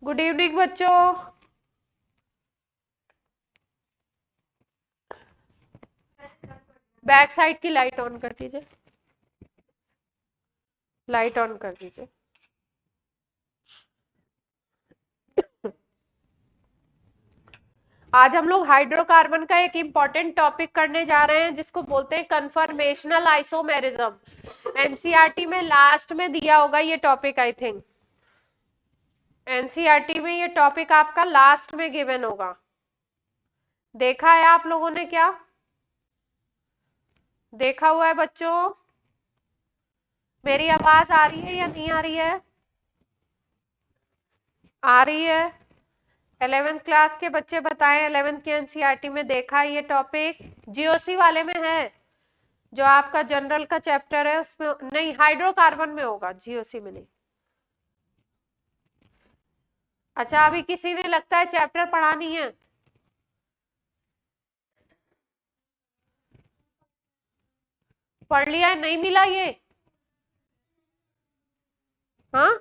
Good evening बच्चों। Back side की light on कर दीजिए, लाइट ऑन कर दीजिए। आज हम लोग हाइड्रोकार्बन का एक इम्पॉर्टेंट टॉपिक करने जा रहे हैं जिसको बोलते हैं कन्फर्मेशनल आइसोमेरिज्म। एनसीईआरटी में लास्ट में दिया होगा ये टॉपिक, आई थिंक एनसीईआरटी में ये टॉपिक आपका लास्ट में गिवन होगा। देखा है आप लोगों ने? क्या देखा हुआ है बच्चों? मेरी आवाज आ रही है या नहीं आ रही है? आ रही है। 11th क्लास के बच्चे बताएं, 11th की एनसीईआरटी में देखा ये टॉपिक? जीओसी वाले में है, जो आपका जनरल का चैप्टर है उसमें नहीं, हाइड्रोकार्बन में होगा, जीओसी में नहीं। अच्छा, अभी किसी ने लगता है चैप्टर पढ़ा नहीं है? पढ़ लिया है? नहीं मिला ये? हाँ,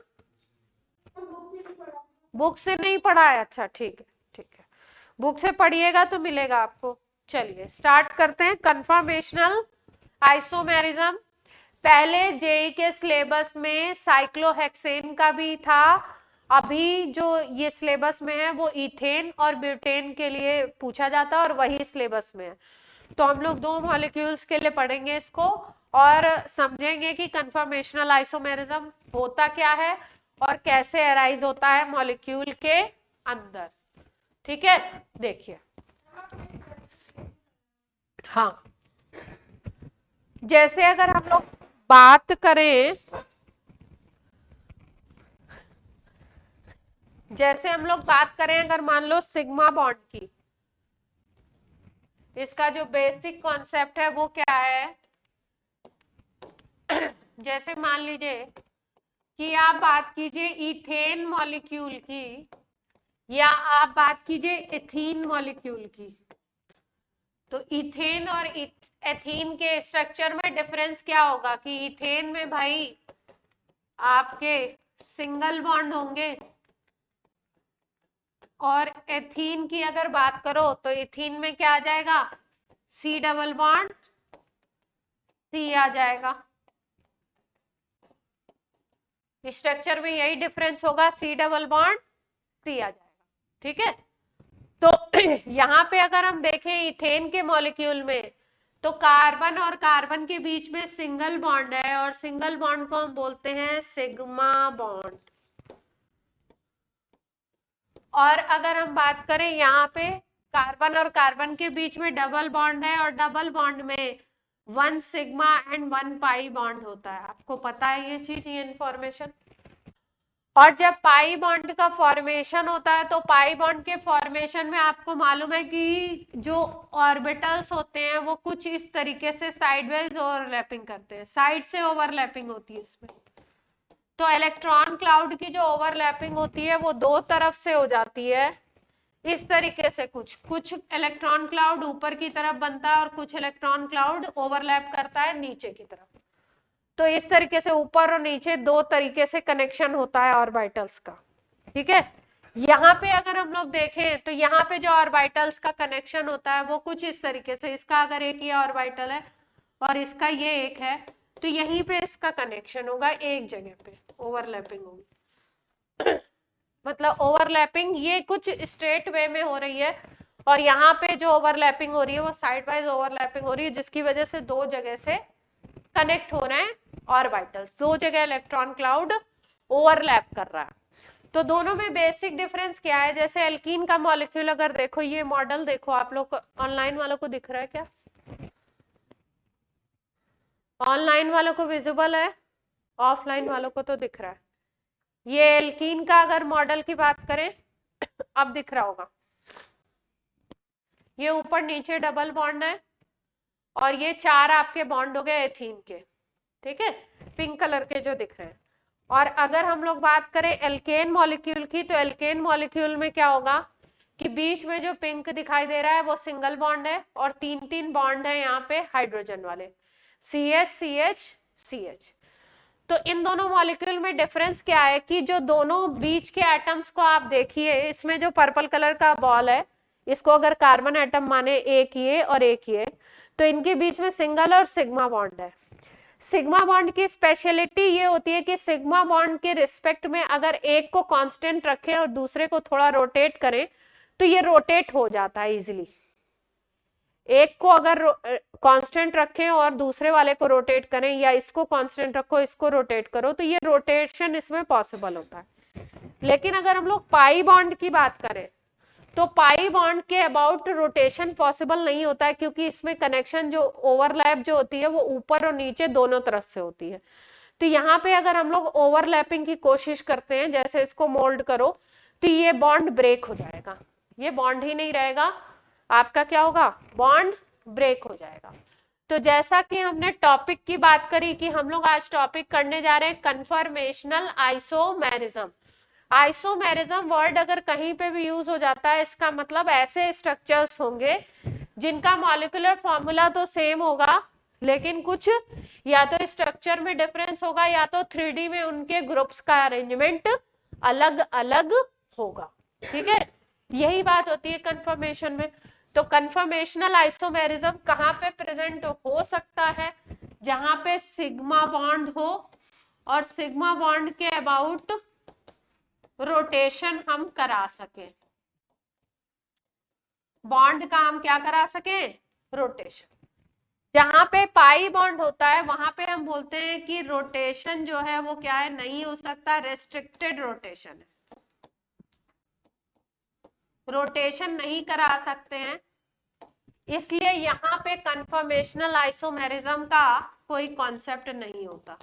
बुक से नहीं पढ़ा है। अच्छा ठीक है, ठीक है, बुक से पढ़िएगा तो मिलेगा आपको। चलिए स्टार्ट करते हैं। कन्फर्मेशनल आइसोमेरिज्म पहले जेई के सिलेबस में साइक्लोहेक्सेन का भी था। अभी जो ये सिलेबस में है वो इथेन और ब्यूटेन के लिए पूछा जाता है और वही सिलेबस में है। तो हम लोग दो मॉलिक्यूल्स के लिए पढ़ेंगे इसको और समझेंगे कि कन्फर्मेशनल आइसोमेरिज्म होता क्या है और कैसे अराइज होता है मॉलिक्यूल के अंदर। ठीक है, देखिए। हाँ, जैसे अगर हम लोग बात करें, अगर मान लो सिग्मा बॉन्ड की, इसका जो बेसिक कॉन्सेप्ट है वो क्या है? जैसे मान लीजिए कि आप बात कीजिए इथेन मॉलिक्यूल की या आप बात कीजिए एथीन मॉलिक्यूल की, तो इथेन और एथीन के स्ट्रक्चर में डिफरेंस क्या होगा कि इथेन में भाई आपके सिंगल बॉन्ड होंगे और एथीन की अगर बात करो तो एथीन में क्या आ जाएगा? सी डबल बॉन्ड सी आ जाएगा। स्ट्रक्चर में यही डिफरेंस होगा, सी डबल बॉन्ड सी आ जाएगा। ठीक है, तो यहाँ पे अगर हम देखें इथेन के मॉलिक्यूल में तो कार्बन और कार्बन के बीच में सिंगल बॉन्ड है और सिंगल बॉन्ड को हम बोलते हैं सिग्मा बॉन्ड। और अगर हम बात करें यहाँ पे कार्बन और कार्बन के बीच में डबल बॉन्ड है और डबल बॉन्ड में 1 सिग्मा एंड 1 पाई बॉन्ड होता है। आपको पता है ये चीज, ये इंफॉर्मेशन? और जब पाई बॉन्ड का फॉर्मेशन होता है तो पाई बॉन्ड के फॉर्मेशन में आपको मालूम है कि जो ऑर्बिटल्स होते हैं वो कुछ इस तरीके से साइडवाइज ओवरलैपिंग करते हैं, साइड से ओवरलैपिंग होती है इसमें। तो इलेक्ट्रॉन क्लाउड की जो ओवरलैपिंग होती है वो दो तरफ से हो जाती है इस तरीके से। कुछ इलेक्ट्रॉन क्लाउड ऊपर की तरफ बनता है और कुछ इलेक्ट्रॉन क्लाउड ओवरलैप करता है नीचे की तरफ। तो इस तरीके से ऊपर और नीचे दो तरीके से कनेक्शन होता है ऑर्बिटल्स का। ठीक है, यहाँ पे अगर हम लोग देखें तो यहाँ पे जो ऑर्बिटल्स का कनेक्शन होता है वो कुछ इस तरीके से, इसका अगर एक ये ऑर्बिटल है और इसका ये एक है तो यहीं पे इसका कनेक्शन होगा, एक जगह पे ओवरलैपिंग होगी। मतलब ओवरलैपिंग ये कुछ स्ट्रेट वे में हो रही है और यहाँ पे जो ओवरलैपिंग हो रही है वो साइड वाइज ओवरलैपिंग हो रही है, जिसकी वजह से दो जगह से कनेक्ट हो रहे हैं ऑर्बिटल्स, दो जगह इलेक्ट्रॉन क्लाउड ओवरलैप कर रहा है। तो दोनों में बेसिक डिफरेंस क्या है? जैसे एल्कीन का मॉलिक्यूल अगर देखो, ये मॉडल देखो, आप लोग ऑनलाइन वालों को दिख रहा है क्या? ऑनलाइन वालों को विजिबल है, ऑफलाइन वालों को तो दिख रहा है। ये एल्कीन का अगर मॉडल की बात करें अब दिख रहा होगा, ये ऊपर नीचे डबल बॉन्ड है और ये चार आपके बॉन्ड हो गए एथीन के। ठीक है, पिंक कलर के जो दिख रहे हैं। और अगर हम लोग बात करें एल्केन मॉलिक्यूल की तो एल्केन मॉलिक्यूल में क्या होगा कि बीच में जो पिंक दिखाई दे रहा है वो सिंगल बॉन्ड है और तीन बॉन्ड है यहाँ पे हाइड्रोजन वाले, C H C H C H. तो इन दोनों मॉलिक्यूल में डिफरेंस क्या है कि जो दोनों बीच के एटम्स को आप देखिए, इसमें जो पर्पल कलर का बॉल है, इसको अगर कार्बन एटम माने, एक ये और एक ये, तो इनके बीच में सिंगल और सिग्मा बॉन्ड है। सिग्मा बॉन्ड की स्पेशलिटी ये होती है कि सिग्मा बॉन्ड के रिस्पेक्ट में अगर एक को कांस्टेंट रखें और दूसरे को थोड़ा रोटेट करें तो ये रोटेट हो जाता है इजीली। एक को अगर कांस्टेंट रखें और दूसरे वाले को रोटेट करें, या इसको कांस्टेंट रखो इसको रोटेट करो, तो ये रोटेशन इसमें पॉसिबल होता है। लेकिन अगर हम लोग पाई बॉन्ड की बात करें तो पाई बॉन्ड के अबाउट रोटेशन पॉसिबल नहीं होता है, क्योंकि इसमें कनेक्शन जो ओवरलैप जो होती है वो ऊपर और नीचे दोनों तरफ से होती है। तो यहाँ पे अगर हम लोग ओवरलैपिंग की कोशिश करते हैं, जैसे इसको मोल्ड करो, तो ये बॉन्ड ब्रेक हो जाएगा, ये बॉन्ड ही नहीं रहेगा, आपका क्या होगा, बॉन्ड ब्रेक हो जाएगा। तो जैसा कि हमने टॉपिक की बात करी कि हम लोग आज टॉपिक करने जा रहे हैं कन्फर्मेशनल आइसोमेरिज्म। आइसोमेरिज्म वर्ड अगर कहीं पे भी यूज हो जाता है, इसका मतलब ऐसे स्ट्रक्चर्स होंगे जिनका मॉलिक्यूलर फॉर्मूला तो सेम होगा, लेकिन कुछ या तो स्ट्रक्चर में डिफरेंस होगा या तो 3D में उनके ग्रुप्स का अरेंजमेंट अलग अलग होगा। ठीक है, यही बात होती है कन्फर्मेशन में। तो कन्फर्मेशनल आइसोमेरिज्म कहाँ पे प्रेजेंट हो सकता है, जहां पे सिग्मा बॉन्ड हो और सिग्मा बॉन्ड के अबाउट रोटेशन हम करा सके, बॉन्ड का हम क्या करा सके, रोटेशन। जहां पे पाई बॉन्ड होता है वहां पे हम बोलते हैं कि रोटेशन जो है वो क्या है, नहीं हो सकता, रेस्ट्रिक्टेड रोटेशन है, रोटेशन नहीं करा सकते हैं। इसलिए यहाँ पे कन्फर्मेशनल आइसोमेरिज्म का कोई कॉन्सेप्ट नहीं होता,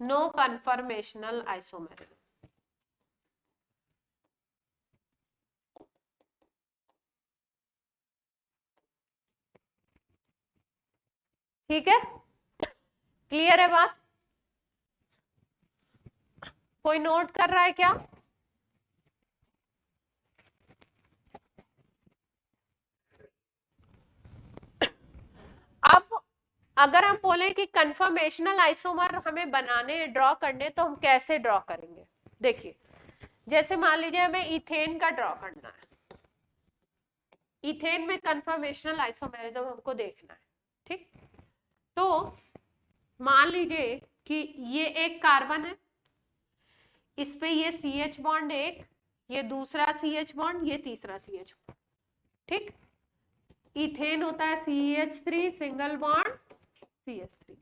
नो कन्फर्मेशनल आइसोमेरिज्म। ठीक है, क्लियर है बात? कोई नोट कर रहा है क्या? अब अगर हम बोले कि कन्फर्मेशनल आइसोमर हमें बनाने, ड्रॉ करने, तो हम कैसे ड्रॉ करेंगे? देखिए, जैसे मान लीजिए हमें इथेन का ड्रॉ करना है, इथेन में कन्फर्मेशनल आइसोमेरिज्म हमको देखना है। ठीक, तो मान लीजिए कि ये एक कार्बन है, इस पे ये CH बॉन्ड एक, ये दूसरा CH बॉन्ड, ये तीसरा CH बॉन्ड। ठीक, इथेन होता है CH3 सिंगल बॉन्ड CH3,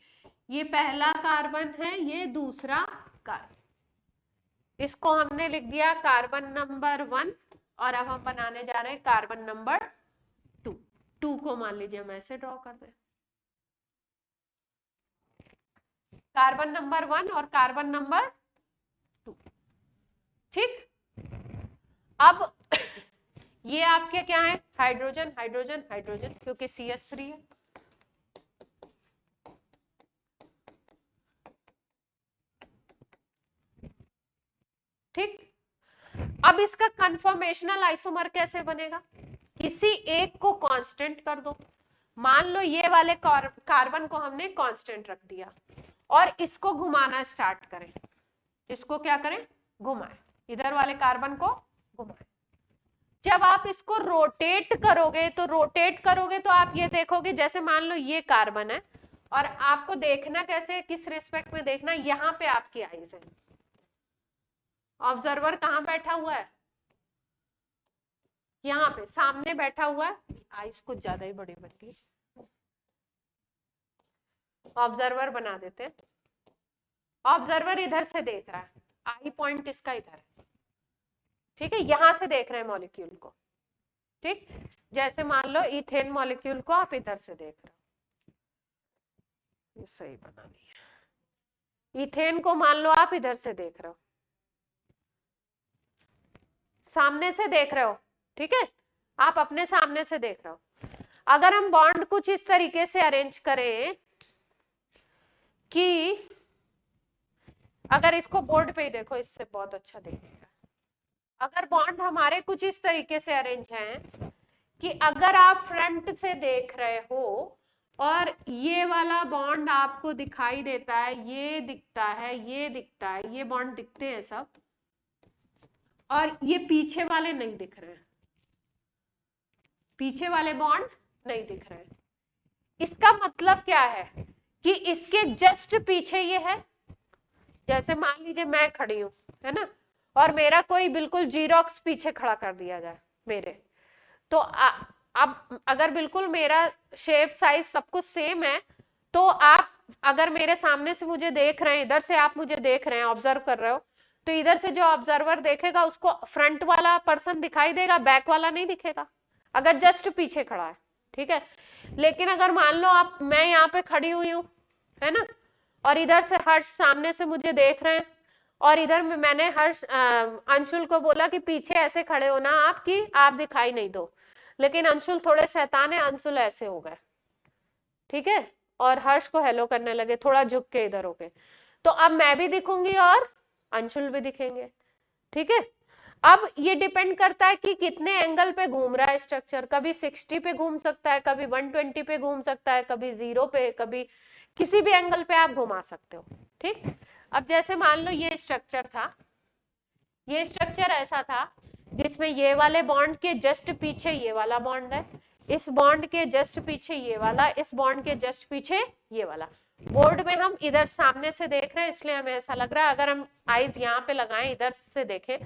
ये पहला कार्बन है, ये दूसरा कार्बन। इसको हमने लिख दिया कार्बन नंबर 1, और अब हम बनाने जा रहे हैं कार्बन नंबर 2। 2 को मान लीजिए हम ऐसे ड्रॉ कर दें, कार्बन नंबर 1 और कार्बन नंबर 2। ठीक, अब ये आपके क्या है, हाइड्रोजन हाइड्रोजन हाइड्रोजन, क्योंकि CH3 है। ठीक, अब इसका कन्फर्मेशनल आइसोमर कैसे बनेगा? किसी एक को कांस्टेंट कर दो, मान लो ये वाले कार्बन को हमने कांस्टेंट रख दिया, और इसको घुमाना स्टार्ट करें, इसको क्या करें, घुमाएं, इधर वाले कार्बन को घुमाएं। जब आप इसको रोटेट करोगे तो आप ये देखोगे, जैसे मान लो ये कार्बन है, और आपको देखना कैसे, किस रिस्पेक्ट में देखना, यहाँ पे आपकी आईज है, ऑब्जर्वर कहाँ बैठा हुआ है, यहाँ पे सामने बैठा हुआ है, आईज कुछ ज्यादा ही बड़ी बन गई, ऑब्जर्वर बना देते हैं। ऑब्जर्वर इधर से देख रहा है, आई पॉइंट इसका इधर है। ठीक है, यहां से देख रहे हैं मॉलिक्यूल को। ठीक, जैसे मान लो इथेन मॉलिक्यूल को आप इधर से देख रहे हो, ये सही बनानी है, इथेन को मान लो आप इधर से देख रहे हो, सामने से देख रहे हो। ठीक है, आप अपने सामने से देख रहे हो। अगर हम बॉन्ड कुछ इस तरीके से अरेंज करें कि अगर इसको बोर्ड पे ही देखो, इससे बहुत अच्छा दिखेगा। अगर बॉन्ड हमारे कुछ इस तरीके से अरेंज हैं कि अगर आप फ्रंट से देख रहे हो और ये वाला बॉन्ड आपको दिखाई देता है, ये दिखता है, ये दिखता है, ये बॉन्ड दिखते हैं सब, और ये पीछे वाले नहीं दिख रहे हैं, पीछे वाले बॉन्ड नहीं दिख रहे हैं। इसका मतलब क्या है कि इसके जस्ट पीछे ये है। जैसे मान लीजिए मैं खड़ी हूं, है ना, और मेरा कोई बिल्कुल जीरोक्स पीछे खड़ा कर दिया जाए मेरे, तो अब अगर बिल्कुल मेरा शेप साइज सब कुछ सेम है, तो आप अगर मेरे सामने से मुझे देख रहे हैं, इधर से आप मुझे देख रहे हैं, ऑब्जर्व कर रहे हो, तो इधर से जो ऑब्जर्वर देखेगा उसको फ्रंट वाला पर्सन दिखाई देगा, बैक वाला नहीं दिखेगा, अगर जस्ट पीछे खड़ा है, ठीक है। लेकिन अगर मान लो आप, मैं यहाँ पे खड़ी हुई हूँ, है ना, और इधर से हर्ष सामने से मुझे देख रहे हैं, और इधर में मैंने हर्ष अंशुल को बोला कि पीछे ऐसे खड़े हो ना आप कि आप दिखाई नहीं दो, लेकिन अंशुल थोड़े शैतान है, अंशुल ऐसे हो गए, ठीक है, और हर्ष को हेलो करने लगे थोड़ा झुक के इधर होके, तो अब मैं भी दिखूंगी और अंशुल भी दिखेंगे, ठीक है। अब ये डिपेंड करता है कि कितने एंगल पे घूम रहा है स्ट्रक्चर, कभी 60 पे घूम सकता है, कभी 120 पे घूम सकता है, कभी 0 पे, कभी किसी भी एंगल पे आप घुमा सकते हो, ठीक। अब जैसे मान लो ये स्ट्रक्चर था, ये स्ट्रक्चर ऐसा था जिसमें ये वाले बॉन्ड के जस्ट पीछे ये वाला बॉन्ड है, इस बॉन्ड के जस्ट पीछे ये वाला, इस बॉन्ड के जस्ट पीछे ये वाला। बोर्ड में हम इधर सामने से देख रहे हैं इसलिए हमें ऐसा लग रहा है, अगर हम आईज यहाँ पे लगाएं इधर से देखें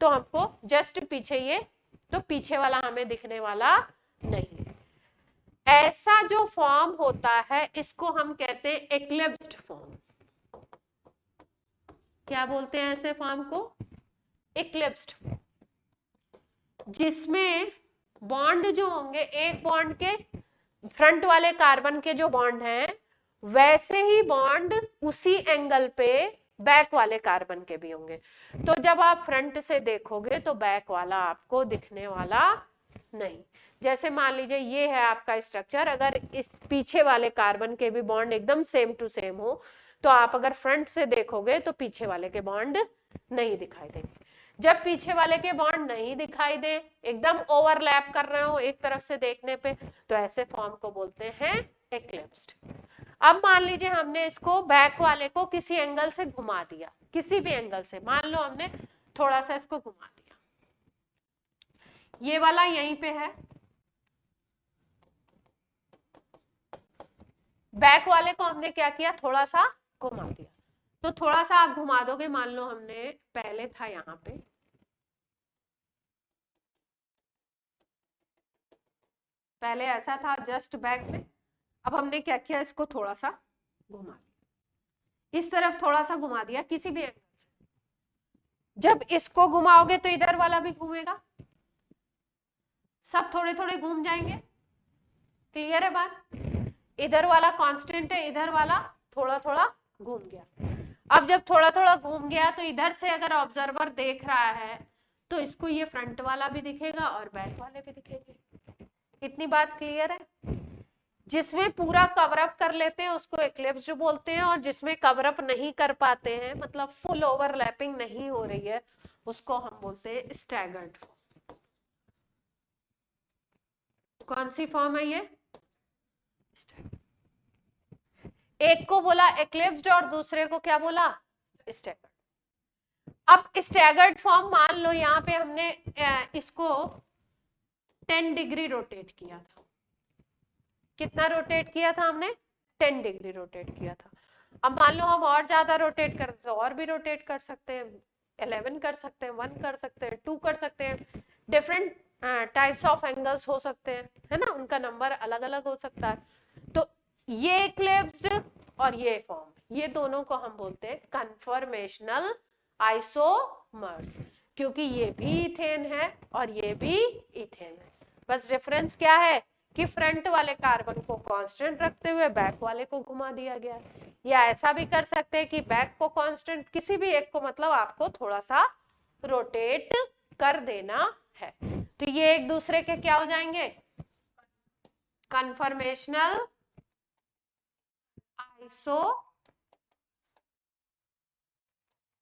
तो हमको जस्ट पीछे ये, तो पीछे वाला हमें दिखने वाला नहीं। ऐसा जो फॉर्म होता है इसको हम कहते हैं एक्लिप्स्ड फॉर्म। क्या बोलते हैं ऐसे फॉर्म को? एक्लिप्स्ड, जिसमें बॉन्ड जो होंगे, एक बॉन्ड के फ्रंट वाले कार्बन के जो बॉन्ड हैं वैसे ही बॉन्ड उसी एंगल पे बैक वाले कार्बन के भी होंगे। तो जब आप फ्रंट से देखोगे तो बैक वाला आपको दिखने वाला नहीं। जैसे मान लीजिए ये है आपका स्ट्रक्चर, अगर इस पीछे वाले कार्बन के भी बॉन्ड एकदम सेम टू सेम हो तो आप अगर फ्रंट से देखोगे तो पीछे वाले के बॉन्ड नहीं दिखाई देंगे। जब पीछे वाले के बॉन्ड नहीं दिखाई दे, एकदम ओवरलैप कर रहे हो एक तरफ से देखने पे, तो ऐसे फॉर्म को बोलते हैं एक्लिप्स्ड। अब मान लीजिए हमने इसको बैक वाले को किसी एंगल से घुमा दिया, किसी भी एंगल से, मान लो हमने थोड़ा सा इसको घुमा दिया, ये वाला यहीं पे है, बैक वाले को हमने क्या किया, थोड़ा सा घुमा दिया। तो थोड़ा सा आप घुमा दोगे, मान लो हमने पहले था यहाँ पे, पहले ऐसा था जस्ट बैक में, अब हमने क्या किया, इसको थोड़ा सा घुमा दिया, इस तरफ थोड़ा सा घुमा दिया किसी भी एंगल से। जब इसको घुमाओगे तो इधर वाला भी घूमेगा, सब थोड़े थोड़े घूम जाएंगे। क्लियर है बात? इधर वाला कांस्टेंट है, इधर वाला थोड़ा थोड़ा घूम गया। अब जब थोड़ा थोड़ा घूम गया तो इधर से अगर ऑब्जर्वर देख रहा है तो इसको ये फ्रंट वाला भी दिखेगा और बैक वाले भी दिखेंगे। इतनी बात क्लियर है? जिसमें पूरा कवरअप कर लेते हैं उसको एक्लिप्स्ड बोलते हैं, और जिसमें कवरअप नहीं कर पाते हैं, मतलब फुल ओवरलैपिंग नहीं हो रही है, उसको हम बोलते हैं स्टैगर्ड फॉर्म। कौन सी फॉर्म है ये? एक को बोला एक्लिप्स्ड और दूसरे को क्या बोला? स्टैगर्ड। अब स्टैगर्ड फॉर्म मान लो यहाँ पे हमने इसको 10 डिग्री रोटेट किया था। कितना रोटेट किया था हमने? 10 डिग्री रोटेट किया था। अब मान लो हम और ज्यादा रोटेट करते तो और भी रोटेट कर सकते हैं, 11 कर सकते हैं, 1 कर सकते हैं, 2 कर सकते हैं, डिफरेंट टाइप्स ऑफ एंगल्स हो सकते हैं, है ना, उनका नंबर अलग अलग हो सकता है। तो ये एक्लिप्स्ड और ये फॉर्म, ये दोनों को हम बोलते हैं कन्फॉर्मेशनल आइसोमर्स, क्योंकि ये भी इथेन है और ये भी इथेन है। बस डिफरेंस क्या है कि फ्रंट वाले कार्बन को कांस्टेंट रखते हुए बैक वाले को घुमा दिया गया है, या ऐसा भी कर सकते हैं कि बैक को कांस्टेंट, किसी भी एक को मतलब आपको थोड़ा सा रोटेट कर देना है। तो ये एक दूसरे के क्या हो जाएंगे? Conformational iso.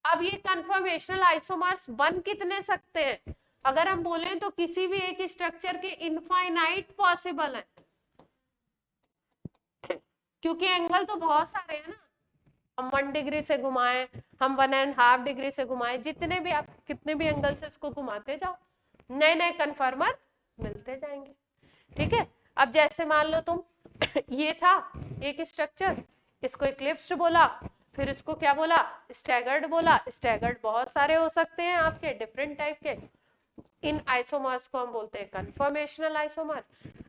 अब ये कन्फॉर्मेशनल आइसोमर्स बन कितने सकते हैं? अगर हम बोलें तो किसी भी एक स्ट्रक्चर के इनफाइनाइट पॉसिबल है, क्योंकि एंगल तो बहुत सारे हैं ना, हम 1 डिग्री से घुमाएं, हम 1.5 डिग्री से घुमाएं, जितने भी आप कितने भी एंगल से इसको घुमाते जाओ, नए नए कन्फर्मर मिलते जाएंगे। ठीक है, अब जैसे मान लो तुम ये था एक स्ट्रक्चर, इसको इक्लिप्स्ड बोला, फिर इसको क्या बोला, स्टैगर्ड बोला। स्टैगर्ड बहुत सारे हो सकते हैं आपके, डिफरेंट टाइप के। इन आइसोमर्स को हम बोलते हैं कन्फर्मेशनल आइसोमर।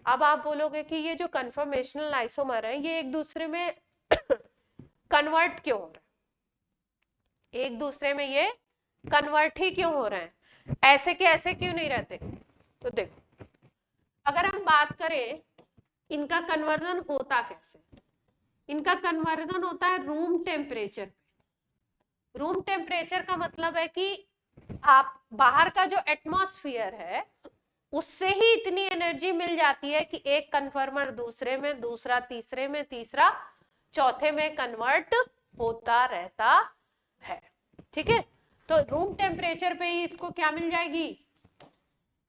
अब आप बोलोगे कि ये जो कन्फर्मेशनल आइसोमर है ये एक दूसरे में कन्वर्ट क्यों हो रहा है, एक दूसरे में ये कन्वर्ट ही क्यों हो रहे हैं, ऐसे के ऐसे क्यों नहीं रहते? तो देखो, अगर हम बात करें इनका कन्वर्जन होता कैसे, इनका कन्वर्जन होता है रूम टेम्परेचर। रूम टेम्परेचर का मतलब है कि आप बाहर का जो एटमॉस्फेयर है उससे ही इतनी एनर्जी मिल जाती है कि एक कन्फर्मर दूसरे में, दूसरा तीसरे में, तीसरा चौथे में कन्वर्ट होता रहता है। ठीक है, तो रूम टेम्परेचर पे ही इसको क्या मिल जाएगी,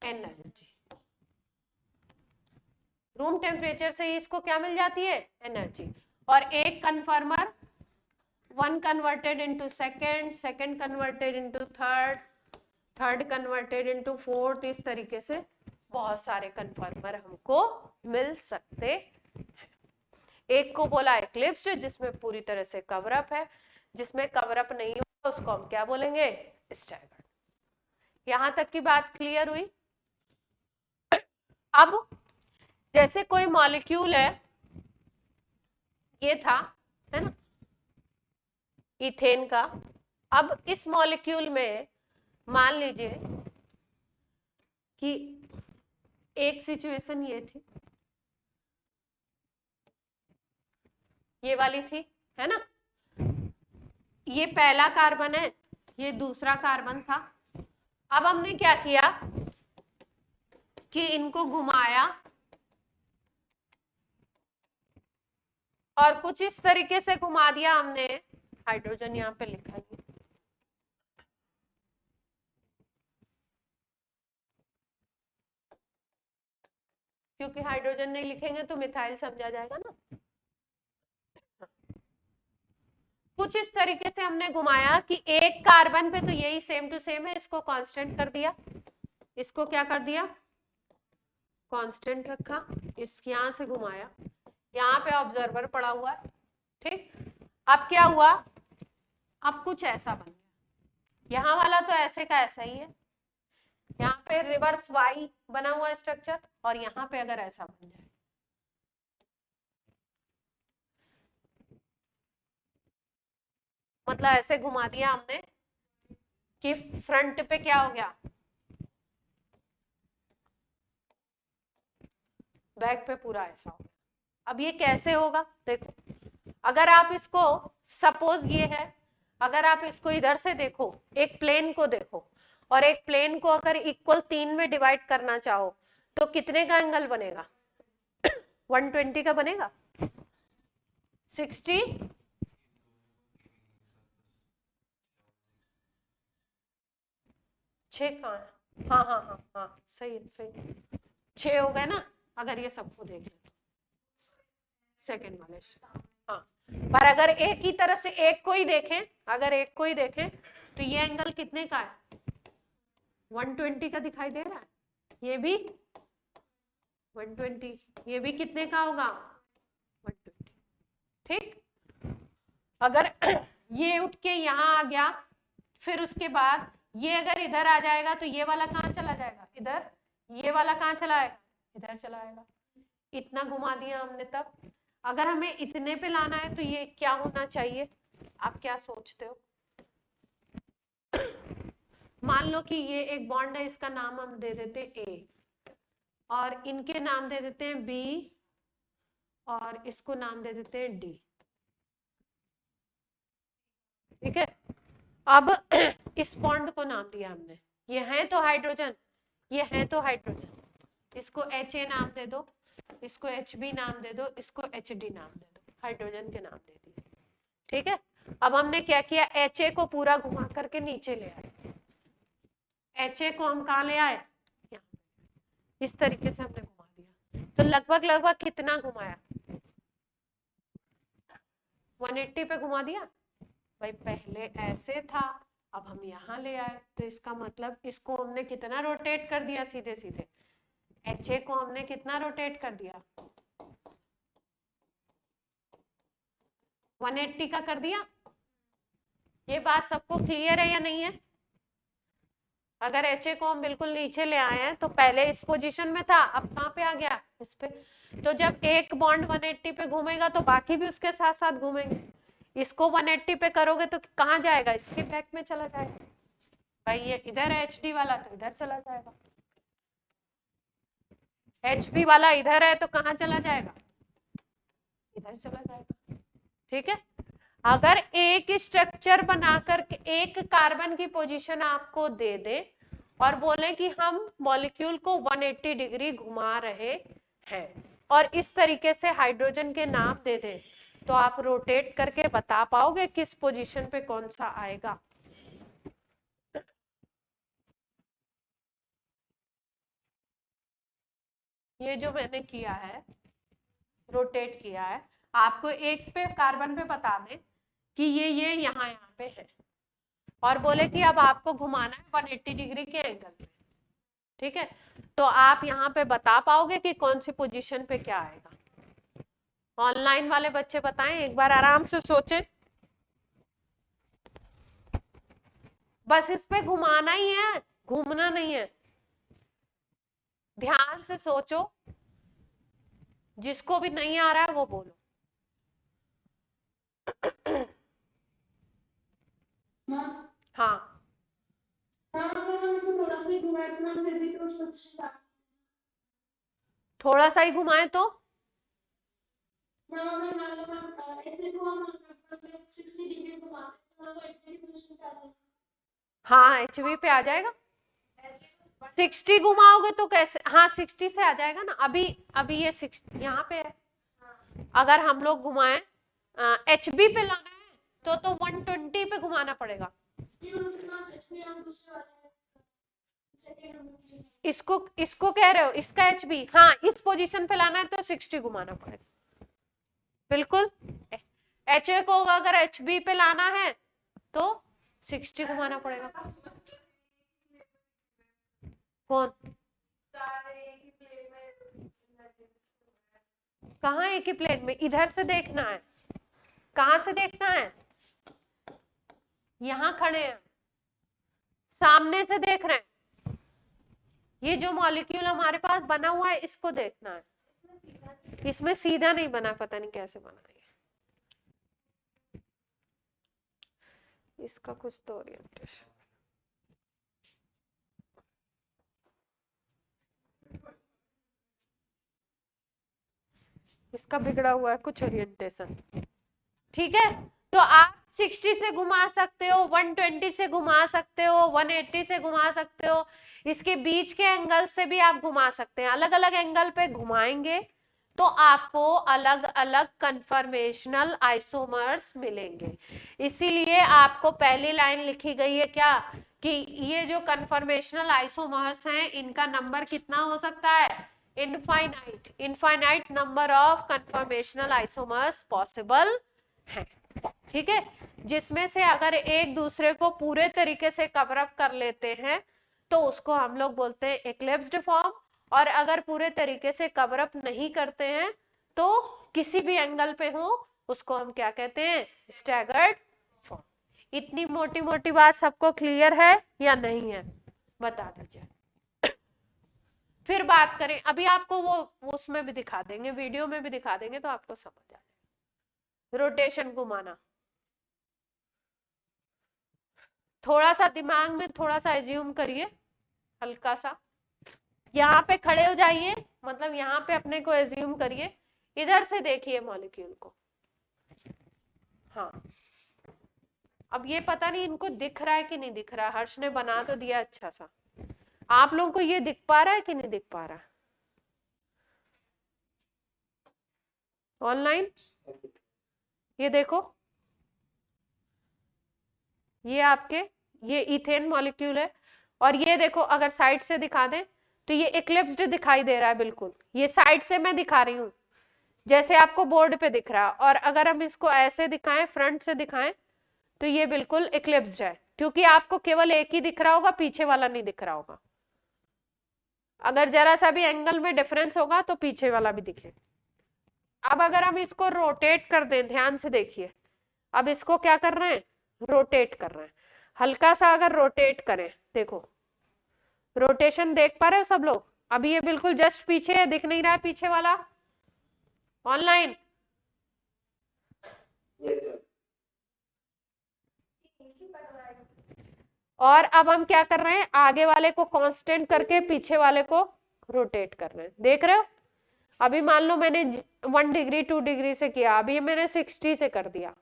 एनर्जी। रूम टेम्परेचर से ही इसको क्या मिल जाती है, एनर्जी। और एक कन्फर्मर 1 converted into second, second converted into third, third converted into fourth, इस तरीके से बहुत सारे कन्फर्मर हमको मिल सकते हैं। एक को बोला इक्लिप्स्ड, जिसमें पूरी तरह से कवरअप है, जिसमें कवरअप नहीं होगा उसको हम क्या बोलेंगे, स्टैगर्ड। यहां तक की बात क्लियर हुई? अब जैसे कोई मॉलिक्यूल है, ये था, है ना, इथेन का। अब इस मॉलिक्यूल में मान लीजिए कि एक सिचुएशन ये थी, ये वाली थी, है ना, ये पहला कार्बन है, ये दूसरा कार्बन था। अब हमने क्या किया कि इनको घुमाया और कुछ इस तरीके से घुमा दिया हमने। हाइड्रोजन यहाँ पे लिखा है, क्योंकि हाइड्रोजन नहीं लिखेंगे तो मिथाइल समझा जाएगा ना। कुछ इस तरीके से हमने घुमाया कि एक कार्बन पे तो यही सेम टू सेम है, इसको कांस्टेंट कर दिया, इसको क्या कर दिया, कांस्टेंट रखा, इस यहां से घुमाया, यहाँ पे ऑब्जर्वर पड़ा हुआ है। ठीक, अब क्या हुआ, अब कुछ ऐसा बन गया, यहाँ वाला तो ऐसे का ऐसा ही है, यहाँ पे रिवर्स वाई बना हुआ स्ट्रक्चर, और यहाँ पे अगर ऐसा बन जाए, मतलब ऐसे घुमा दिया हमने कि फ्रंट पे क्या हो गया, बैक पे पूरा ऐसा हो गया। अब ये कैसे होगा, देखो, अगर आप इसको, सपोज ये है, अगर आप इसको इधर से देखो, एक प्लेन को देखो, और एक प्लेन को अगर इक्वल 3 में डिवाइड करना चाहो तो कितने का एंगल बनेगा, 120 का बनेगा, 60, छह कहाँ है, हाँ हाँ हाँ हाँ, सही है, सही, 6 हो गए ना, अगर ये सबको देख ले सेकेंड वाले, हाँ। पर अगर एक ही तरफ से एक को ही देखें, अगर एक को ही देखें तो ये एंगल कितने का है, 120 का दिखाई दे रहा है, ये भी 120, ये भी कितने का होगा, 120। ठीक, अगर ये उठ के यहाँ आ गया, फिर उसके बाद ये अगर इधर आ जाएगा तो ये वाला कहाँ चला जाएगा, इधर, ये वाला कहाँ चला आएगा, इधर चला आएगा। इतना घुमा दिया हमने। तब अगर हमें इतने पे लाना है तो ये क्या होना चाहिए, आप क्या सोचते हो? मान लो कि ये एक बॉन्ड है, इसका नाम हम दे देते ए, और इनके नाम दे देते हैं बी, और इसको नाम दे देते हैं डी। ठीक है, अब इस बॉन्ड को नाम दिया हमने, ये है तो हाइड्रोजन, ये है तो हाइड्रोजन, इसको HA नाम दे दो, इसको HB नाम दे दो, इसको HD नाम दे दो, हाइड्रोजन के नाम दे दिए। ठीक है, अब हमने क्या किया, HA को पूरा घुमा करके नीचे ले आए, HA को हम कहाँ ले आए, इस तरीके से हमने घुमा दिया। तो लगभग लगभग कितना घुमाया, 180 पे घुमा दिया भाई, पहले ऐसे था अब हम यहाँ ले आए, तो इसका मतलब इसको हमने कितना रोटेट कर दिया, सीधे सीधे HA को हमने कितना रोटेट कर दिया, 180 का कर दिया। ये बात सबको क्लियर है या नहीं है? अगर HA को हम बिल्कुल नीचे ले आए हैं तो पहले इस पोजीशन में था, अब कहाँ पे आ गया, इस पे। तो जब एक बॉन्ड 180 पे घूमेगा तो बाकी भी उसके साथ साथ घूमेंगे। इसको 180 पे करोगे तो कहाँ जाएगा, इसके बैक में चला जाएगा भाई। ये इधर है HD वाला तो इधर चला जाएगा, HB वाला इधर है तो कहाँ चला जाएगा, इधर चला जाएगा। ठीक है, अगर एक स्ट्रक्चर बनाकर एक कार्बन की पोजीशन आपको दे दे और बोले कि हम मॉलिक्यूल को 180 डिग्री घुमा रहे हैं और इस तरीके से हाइड्रोजन के नाम दे दें, तो आप रोटेट करके बता पाओगे किस पोजीशन पे कौन सा आएगा। ये जो मैंने किया है, रोटेट किया है, आपको एक पे कार्बन पे बता दें कि ये यहाँ पे है और बोले कि अब आपको घुमाना है 180 डिग्री के एंगल पे। ठीक है, तो आप यहाँ पे बता पाओगे कि कौन सी पोजीशन पे क्या आएगा। ऑनलाइन वाले बच्चे बताएं, एक बार आराम से सोचें, बस इस पे घुमाना ही है, घूमना नहीं है। ध्यान से सोचो, जिसको भी नहीं आ रहा है वो बोलो। हाँ थोड़ा सा ही घुमाए तो हाँ HB पे आ जाएगा। 60 घुमाओगे तो कैसे, हाँ 60 से आ जाएगा ना। अभी ये 60 यहाँ पे है, अगर हम लोग घुमाएं HB पे लाना है तो 120 पे घुमाना पड़ेगा। इसको कह रहे हो, इसका HB, हाँ इस पोजीशन पे लाना है तो 60 घुमाना पड़ेगा, बिल्कुल। HA को अगर HB पे लाना है तो 60 घुमाना पड़ेगा। कौन, कहाँ एक ही प्लेन में, इधर से देखना है। कहाँ से देखना है, यहाँ खड़े हैं, सामने से देख रहे हैं। ये जो मॉलिक्यूल हमारे पास बना हुआ है इसको देखना है। इसमें सीधा नहीं बना, पता नहीं कैसे बना है, इसका कुछ तो ओरिएंटेशन। इसका बिगड़ा हुआ है कुछ ओरिएंटेशन। ठीक है, तो आप 60 से घुमा सकते हो, 120 से घुमा सकते हो, 180 से घुमा सकते हो, इसके बीच के एंगल से भी आप घुमा सकते हैं। अलग अलग एंगल पे घुमाएंगे तो आपको अलग अलग कन्फर्मेशनल आइसोमर्स मिलेंगे। इसीलिए आपको पहली लाइन लिखी गई है क्या, कि ये जो कन्फर्मेशनल आइसोमर्स हैं इनका नंबर कितना हो सकता है, infinite number of conformational isomers possible है। ठीक है, जिसमें से अगर एक दूसरे को पूरे तरीके से कवर अप कर लेते हैं तो उसको हम लोग बोलते हैं एक्लिप्स्ड फॉर्म, और अगर पूरे तरीके से कवर अप नहीं करते हैं तो किसी भी एंगल पे हो उसको हम क्या कहते हैं, स्टैगर्ड फॉर्म। इतनी मोटी मोटी बात सबको क्लियर है या नहीं है, बता दीजिए। फिर बात करें, अभी आपको वो उसमें भी दिखा देंगे, वीडियो में भी दिखा देंगे तो आपको समझ आ जाएगा। रोटेशन घुमाना, थोड़ा सा दिमाग में थोड़ा सा एज्यूम करिए, हल्का सा यहाँ पे खड़े हो जाइए, मतलब यहाँ पे अपने को एज्यूम करिए, इधर से देखिए मॉलिक्यूल को। हाँ, अब ये पता नहीं इनको दिख रहा है कि नहीं दिख रहा, हर्ष ने बना तो दिया अच्छा सा, आप लोगों को ये दिख पा रहा है कि नहीं दिख पा रहा ऑनलाइन? ये देखो, ये आपके ये इथेन मॉलिक्यूल है, और ये देखो अगर साइड से दिखा दें तो ये इक्लिप्स्ड दिखाई दे रहा है बिल्कुल, ये साइड से मैं दिखा रही हूँ, जैसे आपको बोर्ड पे दिख रहा है। और अगर हम इसको ऐसे दिखाएं, फ्रंट से दिखाएं, तो ये बिल्कुल इक्लिप्स्ड है, क्योंकि आपको केवल एक ही दिख रहा होगा, पीछे वाला नहीं दिख रहा होगा। अगर जरा सा भी एंगल में डिफरेंस होगा तो पीछे वाला भी दिखे। अब अगर हम इसको रोटेट कर दें, ध्यान से देखिए, अब इसको क्या कर रहे हैं, रोटेट कर रहे हैं। हल्का सा अगर रोटेट करें, देखो रोटेशन देख पा रहे हो सब लोग? अभी ये बिल्कुल जस्ट पीछे है, दिख नहीं रहा है पीछे वाला ऑनलाइन? और अब हम क्या कर रहे हैं, आगे वाले को कांस्टेंट करके पीछे वाले को रोटेट कर रहे हैं, देख रहे हो? अभी मान लो मैंने 1 डिग्री 2 डिग्री से किया, अभी मैंने 60 से कर दिया।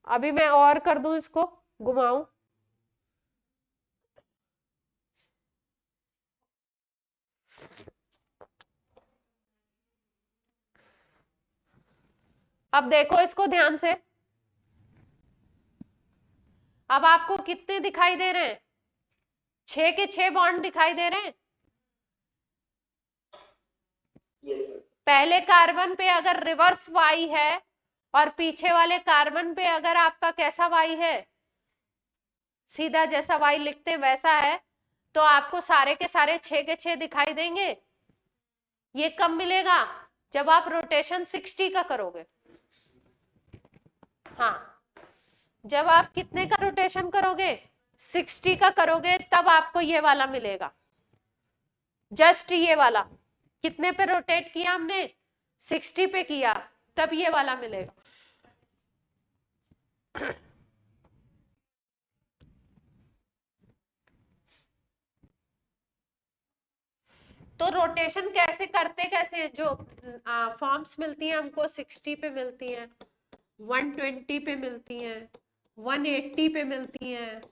अभी मैं और कर दूं, इसको घुमाऊं, अब देखो इसको ध्यान से। अब आपको कितने दिखाई दे रहे हैं? 6 के 6 बॉन्ड दिखाई दे रहे हैं। पहले कार्बन पे अगर रिवर्स वाई है और पीछे वाले कार्बन पे अगर आपका कैसा वाई है, सीधा जैसा वाई लिखते हैं वैसा है, तो आपको सारे के सारे 6 के 6 दिखाई देंगे। ये कब मिलेगा? जब आप रोटेशन 60 का करोगे। हाँ, जब आप कितने का रोटेशन करोगे? 60 का करोगे, तब आपको ये वाला मिलेगा, जस्ट ये वाला। कितने पे रोटेट किया हमने? 60 पे किया, तब ये वाला मिलेगा। तो रोटेशन कैसे करते, कैसे जो फॉर्म्स मिलती हैं हमको, 60 पे मिलती हैं, 120 पे मिलती हैं, 180 पे मिलती हैं।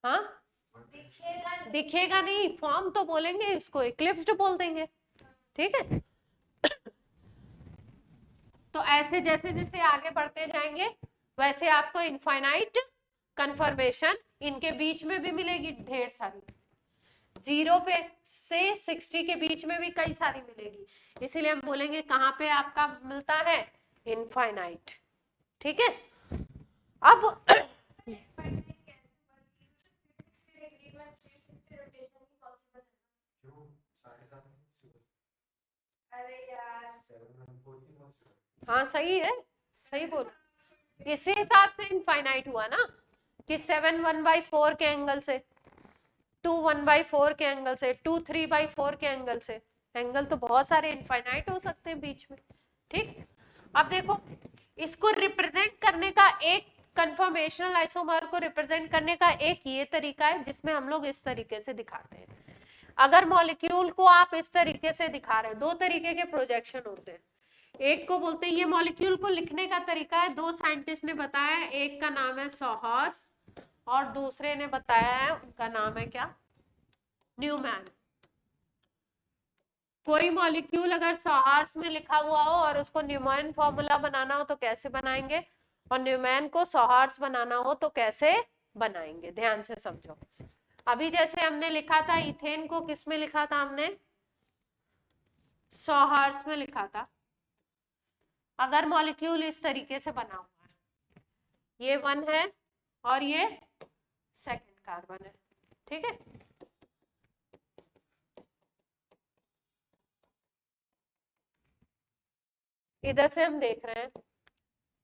हाँ, दिखेगा नहीं, फॉर्म तो बोलेंगे, इसको इक्लिप्स्ड बोल देंगे, ठीक है? तो ऐसे जैसे जैसे आगे बढ़ते जाएंगे, वैसे आपको इनफाइनाइट कन्फर्मेशन इनके बीच में भी मिलेगी, ढेर सारी। 0 पे से 60 के बीच में भी कई सारी मिलेगी, इसीलिए हम बोलेंगे कहाँ पे आपका मिलता है, इनफाइनाइट, ठीक है? अब हाँ सही है, सही बोल, इसी हिसाब से इनफाइनाइट हुआ ना, कि 7 1/4 के एंगल से, 2 1/4 के एंगल से, 2 3/4 के एंगल से। एंगल तो बहुत सारे इनफाइनाइट हो सकते हैं बीच में, ठीक? अब देखो, इसको रिप्रेजेंट करने का एक, कन्फर्मेशनल आइसोमर को रिप्रेजेंट करने का एक ये तरीका है, जिसमें हम लोग इस तरीके से दिखाते हैं। अगर मॉलिक्यूल को आप इस तरीके से दिखा रहे हैं, 2 तरीके के प्रोजेक्शन होते हैं। एक को बोलते हैं, ये मॉलिक्यूल को लिखने का तरीका है, 2 साइंटिस्ट ने बताया, एक का नाम है सॉहर्स और दूसरे ने बताया है, उनका नाम है क्या, न्यूमैन। कोई मॉलिक्यूल अगर सॉहर्स में लिखा हुआ हो और उसको न्यूमैन फॉर्मूला बनाना हो तो कैसे बनाएंगे, और न्यूमैन को सॉहर्स बनाना हो तो कैसे बनाएंगे, ध्यान से समझो। अभी जैसे हमने लिखा था इथेन को, किस में लिखा था हमने, सॉहर्स में लिखा था। अगर मॉलिक्यूल इस तरीके से बना हुआ है, ये 1 है और ये सेकंड कार्बन है, ठीक है? इधर से हम देख रहे हैं,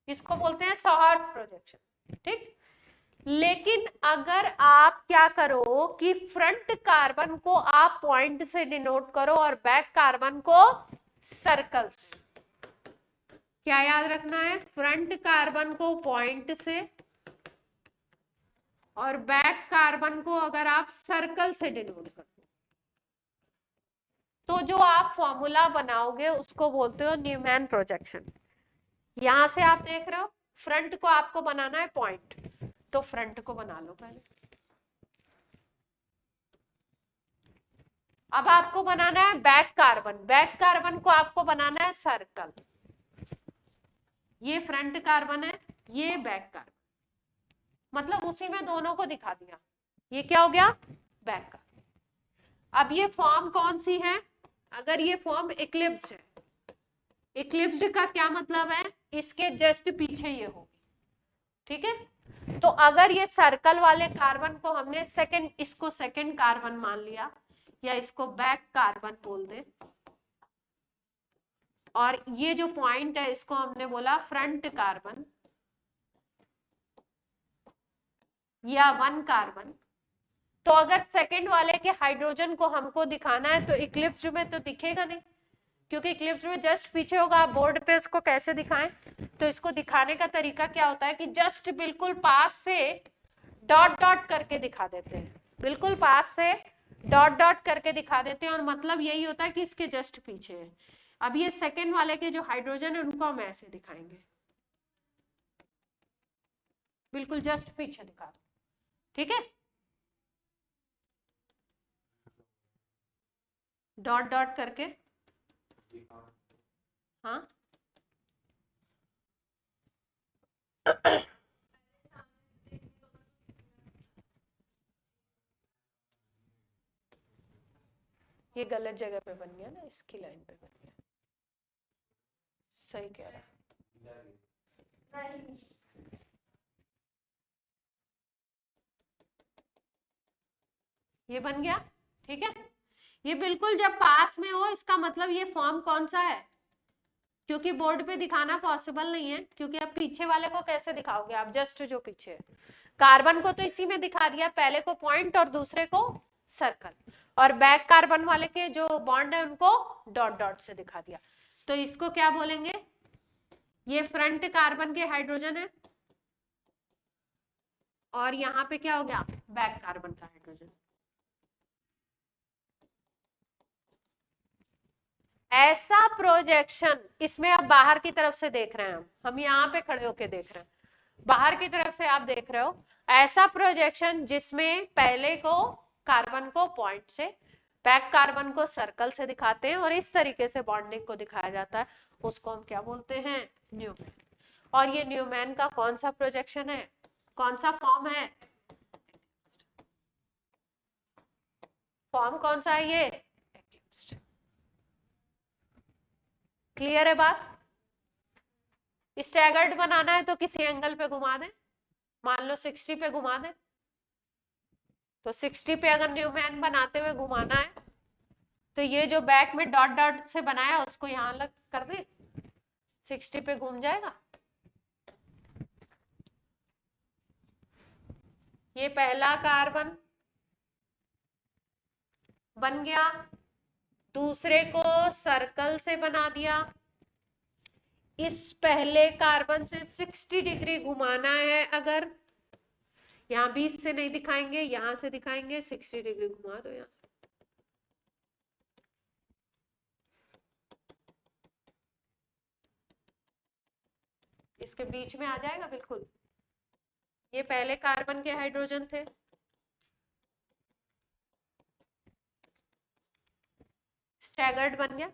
इसको बोलते हैं सॉहर्स प्रोजेक्शन, ठीक? लेकिन अगर आप क्या करो कि फ्रंट कार्बन को आप पॉइंट से डिनोट करो और बैक कार्बन को सर्कल से। क्या याद रखना है? फ्रंट कार्बन को पॉइंट से और बैक कार्बन को अगर आप सर्कल से डिनोट कर दो, तो जो आप फॉर्मूला बनाओगे उसको बोलते हो न्यूमैन प्रोजेक्शन। यहां से आप देख रहे हो, फ्रंट को आपको बनाना है पॉइंट, तो फ्रंट को बना लो पहले। अब आपको बनाना है बैक कार्बन, बैक कार्बन को आपको बनाना है सर्कल। ये फ्रंट कार्बन है, ये बैक कार्बन, मतलब उसी में दोनों को दिखा दिया। ये क्या हो गया? Back carbon. अब ये फॉर्म कौन सी है? अगर ये फॉर्म इक्लिप्स्ड है, इक्लिप्स्ड का क्या मतलब है, इसके जस्ट पीछे ये होगी, ठीक है। तो अगर ये सर्कल वाले कार्बन को हमने सेकंड, इसको सेकंड कार्बन मान लिया या इसको बैक कार्बन बोल दे, और ये जो पॉइंट है इसको हमने बोला फ्रंट कार्बन या वन कार्बन, तो अगर सेकंड वाले के हाइड्रोजन को हमको दिखाना है तो इक्लिप्स में तो दिखेगा नहीं, क्योंकि इक्लिप्स में जस्ट पीछे होगा। आप बोर्ड पे इसको कैसे दिखाएं, तो इसको दिखाने का तरीका क्या होता है कि जस्ट बिल्कुल पास से डॉट डॉट करके दिखा देते हैं, बिल्कुल पास से डॉट डॉट करके दिखा देते हैं, और मतलब यही होता है कि इसके जस्ट पीछे है। अब ये सेकंड वाले के जो हाइड्रोजन है उनको हम ऐसे दिखाएंगे, बिल्कुल जस्ट पीछे दिखा दो, ठीक है, डॉट डॉट करके। हाँ ये गलत जगह पे बन गया ना, इसकी लाइन पे बन गया, सही कह रहा है। ये बन गया, ठीक है। ये बिल्कुल जब पास में हो, इसका मतलब ये फॉर्म कौन सा है, क्योंकि बोर्ड पे दिखाना पॉसिबल नहीं है, क्योंकि आप पीछे वाले को कैसे दिखाओगे, आप जस्ट जो पीछे है कार्बन को तो इसी में दिखा दिया, पहले को पॉइंट और दूसरे को सर्कल, और बैक कार्बन वाले के जो बॉन्ड है उनको डॉट डॉट से दिखा दिया। तो इसको क्या बोलेंगे, ये फ्रंट कार्बन के हाइड्रोजन है, और यहाँ पे क्या हो गया, बैक कार्बन का हाइड्रोजन। ऐसा प्रोजेक्शन, इसमें आप बाहर की तरफ से देख रहे हैं, हम यहाँ पे खड़े होके देख रहे हैं, बाहर की तरफ से आप देख रहे हो, ऐसा प्रोजेक्शन जिसमें पहले को कार्बन को पॉइंट से, बैक कार्बन को सर्कल से दिखाते हैं, और इस तरीके से बॉन्डिंग को दिखाया जाता है, उसको हम क्या बोलते हैं, न्यूमैन। और ये न्यूमैन का कौन सा प्रोजेक्शन है, कौन सा फॉर्म है, फॉर्म कौन सा है ये, एक्लिप्स्ड। क्लियर है बात। स्टैगर्ड बनाना है तो किसी एंगल पे घुमा दे, मान लो 60 पे घुमा दे, तो 60 पे अगर न्यूमैन बनाते हुए घुमाना है तो ये जो बैक में डॉट डॉट से बनाया उसको यहां लग कर दे, 60 पे घूम जाएगा। ये पहला कार्बन बन गया, दूसरे को सर्कल से बना दिया, इस पहले कार्बन से 60 डिग्री घुमाना है, अगर यहाँ 20 से नहीं दिखाएंगे, यहां से दिखाएंगे, 60 डिग्री घुमा दो यहाँ से, इसके बीच में आ जाएगा बिल्कुल। ये पहले कार्बन के हाइड्रोजन थे, स्टैगर्ड बन गया,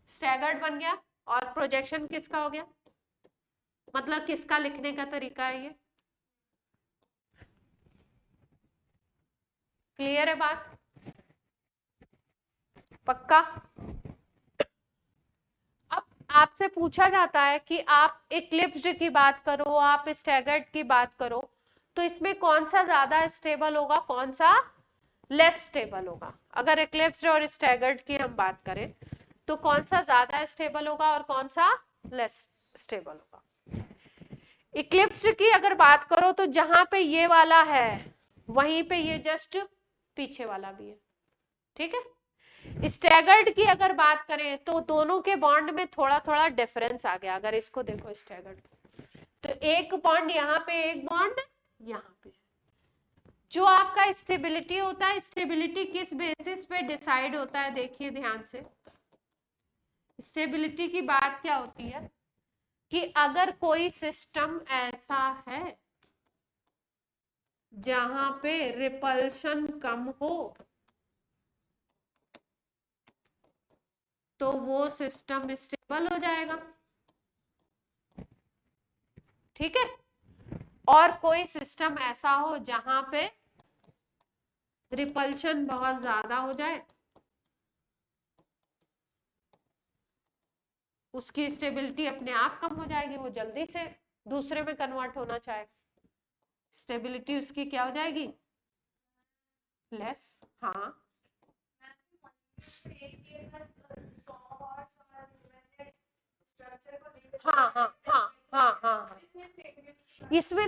स्टैगर्ड बन गया, और प्रोजेक्शन किसका हो गया, मतलब किसका लिखने का तरीका है ये, क्लियर है बात, पक्का। अब आपसे पूछा जाता है कि आप इक्लिप्स्ड की बात करो, आप स्टैगर्ड की बात करो, तो इसमें कौन सा ज्यादा स्टेबल होगा, कौन सा लेस स्टेबल होगा। अगर इक्लिप्स्ड और स्टैगर्ड की हम बात करें तो कौन सा ज्यादा स्टेबल होगा और कौन सा लेस स्टेबल होगा। इक्लिप्स्ड की अगर बात करो तो जहां पे ये वाला है वहीं पे ये जस्ट पीछे वाला भी है, ठीक है। स्टैगर्ड की अगर बात करें तो दोनों के बॉन्ड में थोड़ा थोड़ा डिफरेंस आ गया। अगर इसको देखो स्टैगर्ड तो एक बॉन्ड यहाँ पे, एक बॉन्ड यहाँ पे। जो आपका स्टेबिलिटी होता है, स्टेबिलिटी किस बेसिस पे डिसाइड होता है, देखिए ध्यान से। स्टेबिलिटी की बात क्या होती है कि अगर कोई सिस्टम ऐसा है जहां पे रिपल्शन कम हो तो वो सिस्टम स्टेबल हो जाएगा, ठीक है। और कोई सिस्टम ऐसा हो जहां पे रिपल्शन बहुत ज्यादा हो जाए, उसकी स्टेबिलिटी अपने आप कम हो जाएगी, वो जल्दी से दूसरे में कन्वर्ट होना चाहे, स्टेबिलिटी उसकी क्या हो जाएगी, लेस। हाँ हाँ हाँ हाँ हाँ हाँ हाँ, इसमें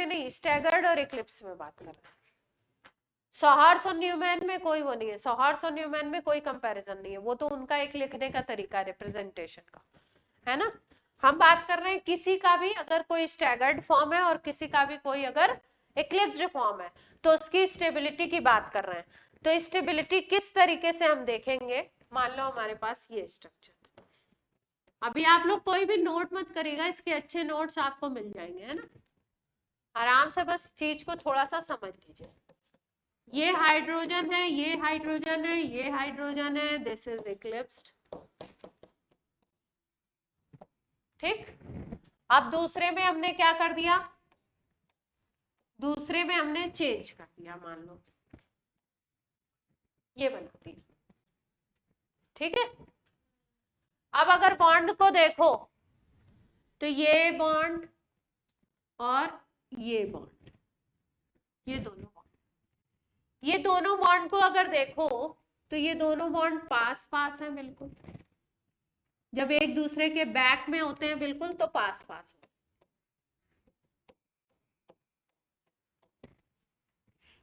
नहीं स्टैगर्ड और इक्लिप्स में बात कर रहे हैं। सॉहर्स और न्यूमैन में कोई वो नहीं है, सॉहर्स और न्यूमैन में कोई कंपैरिजन नहीं है, वो तो उनका एक लिखने का तरीका रिप्रेजेंटेशन का है ना। हम बात कर रहे हैं किसी का भी अगर कोई स्टैगर्ड फॉर्म है और किसी का भी कोई अगर इक्लिप्स्ड फॉर्म है तो उसकी स्टेबिलिटी की बात कर रहे हैं। तो स्टेबिलिटी किस तरीके से हम देखेंगे, मान लो हमारे पास ये स्ट्रक्चर, अभी आप लोग कोई भी नोट मत करिएगा, इसके अच्छे नोट्स आपको मिल जाएंगे है ना, आराम से बस चीज को थोड़ा सा समझ लीजिए। ये हाइड्रोजन है, ये हाइड्रोजन है, ये हाइड्रोजन है, दिस इज इक्लिप्स्ड, ठीक। अब दूसरे में हमने क्या कर दिया, दूसरे में हमने चेंज कर दिया, मान लो ये बना दिया, ठीक है। अब अगर बॉन्ड को देखो तो ये बॉन्ड और ये बॉन्ड, ये दोनों बॉन्ड को अगर देखो तो ये दोनों बॉन्ड पास पास हैं बिल्कुल, जब एक दूसरे के बैक में होते हैं बिल्कुल तो पास पास हो।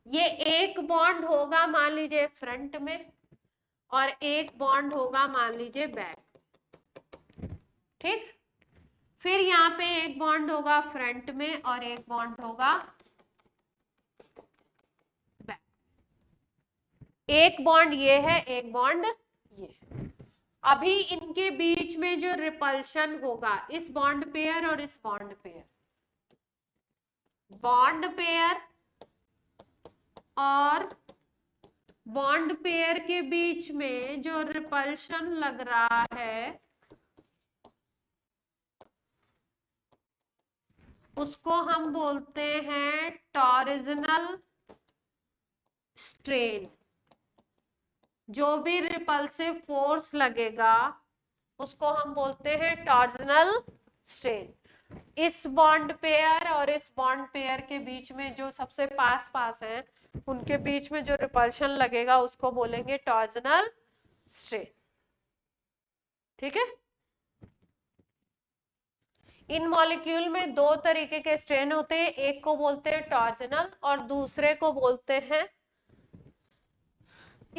ये एक बॉन्ड होगा मान लीजिए फ्रंट में और एक बॉन्ड होगा मान लीजिए बैक, ठीक। फिर यहाँ पे एक बॉन्ड होगा फ्रंट में और एक बॉन्ड होगा बैक, एक बॉन्ड ये है, एक बॉन्ड ये। अभी इनके बीच में जो रिपल्शन होगा इस बॉन्ड पेयर और इस बॉन्ड पेयर और बॉन्ड पेयर के बीच में जो रिपल्शन लग रहा है उसको हम बोलते हैं टॉरिजनल स्ट्रेन। जो भी रिपल्सिव फोर्स लगेगा उसको हम बोलते हैं टॉर्जनल स्ट्रेन। इस बॉन्ड पेयर और इस बॉन्ड पेयर के बीच में जो सबसे पास पास हैं उनके बीच में जो रिपल्शन लगेगा उसको बोलेंगे टॉर्जनल स्ट्रेन, ठीक है। इन मॉलिक्यूल में दो तरीके के स्ट्रेन होते हैं, एक को बोलते हैं टॉर्जनल और दूसरे को बोलते हैं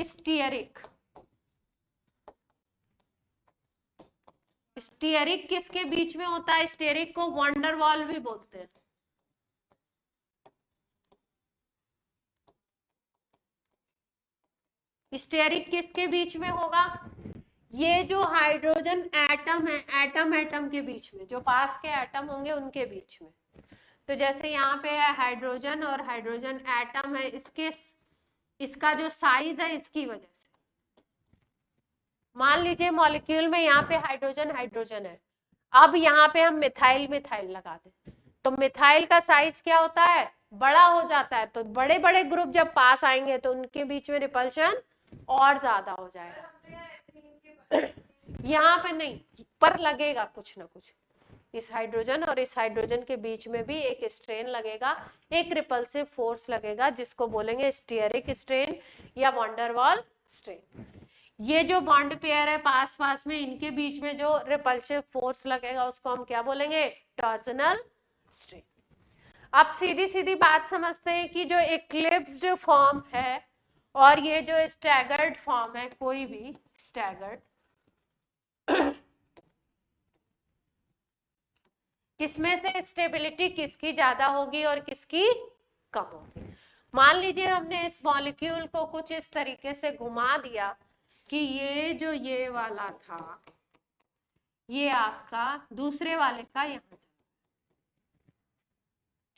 स्टीयरिक। स्टीयरिक किसके बीच में होता है, स्टीयरिक को वंडर वॉल भी बोलते हैं। स्टीयरिक किसके बीच में होगा, ये जो हाइड्रोजन एटम है, एटम के बीच में जो पास के एटम होंगे उनके बीच में। तो जैसे यहाँ पे है हाइड्रोजन और हाइड्रोजन एटम है, इसका जो साइज है इसकी वजह से, मान लीजिए मॉलिक्यूल में यहाँ पे हाइड्रोजन है, अब यहाँ पे हम मिथाइल लगा दें तो मिथाइल का साइज क्या होता है, बड़ा हो जाता है। तो बड़े बड़े ग्रुप जब पास आएंगे तो उनके बीच में रिपल्शन और ज्यादा हो जाएगा। यहाँ पे नहीं, पर लगेगा कुछ ना कुछ, इस हाइड्रोजन और इस हाइड्रोजन के बीच में भी एक स्ट्रेन लगेगा, एक रिपल्सिव फोर्स लगेगा जिसको बोलेंगे स्टीयरिक स्ट्रेन या वंडर वॉल स्ट्रेन। ये जो बॉन्ड पेयर है पास पास में, इनके बीच में जो रिपल्सिव फोर्स लगेगा उसको हम क्या बोलेंगे, टॉर्जनल स्ट्रेन। अब सीधी सीधी बात समझते हैं कि जो इक्लिप्स्ड फॉर्म है और ये जो स्टैगर्ड फॉर्म है, कोई भी स्टैगर्ड, किसमें से स्टेबिलिटी किसकी ज्यादा होगी और किसकी कम होगी। मान लीजिए हमने इस मॉलिक्यूल को कुछ इस तरीके से घुमा दिया कि ये जो ये वाला था ये आपका दूसरे वाले का यहाँ,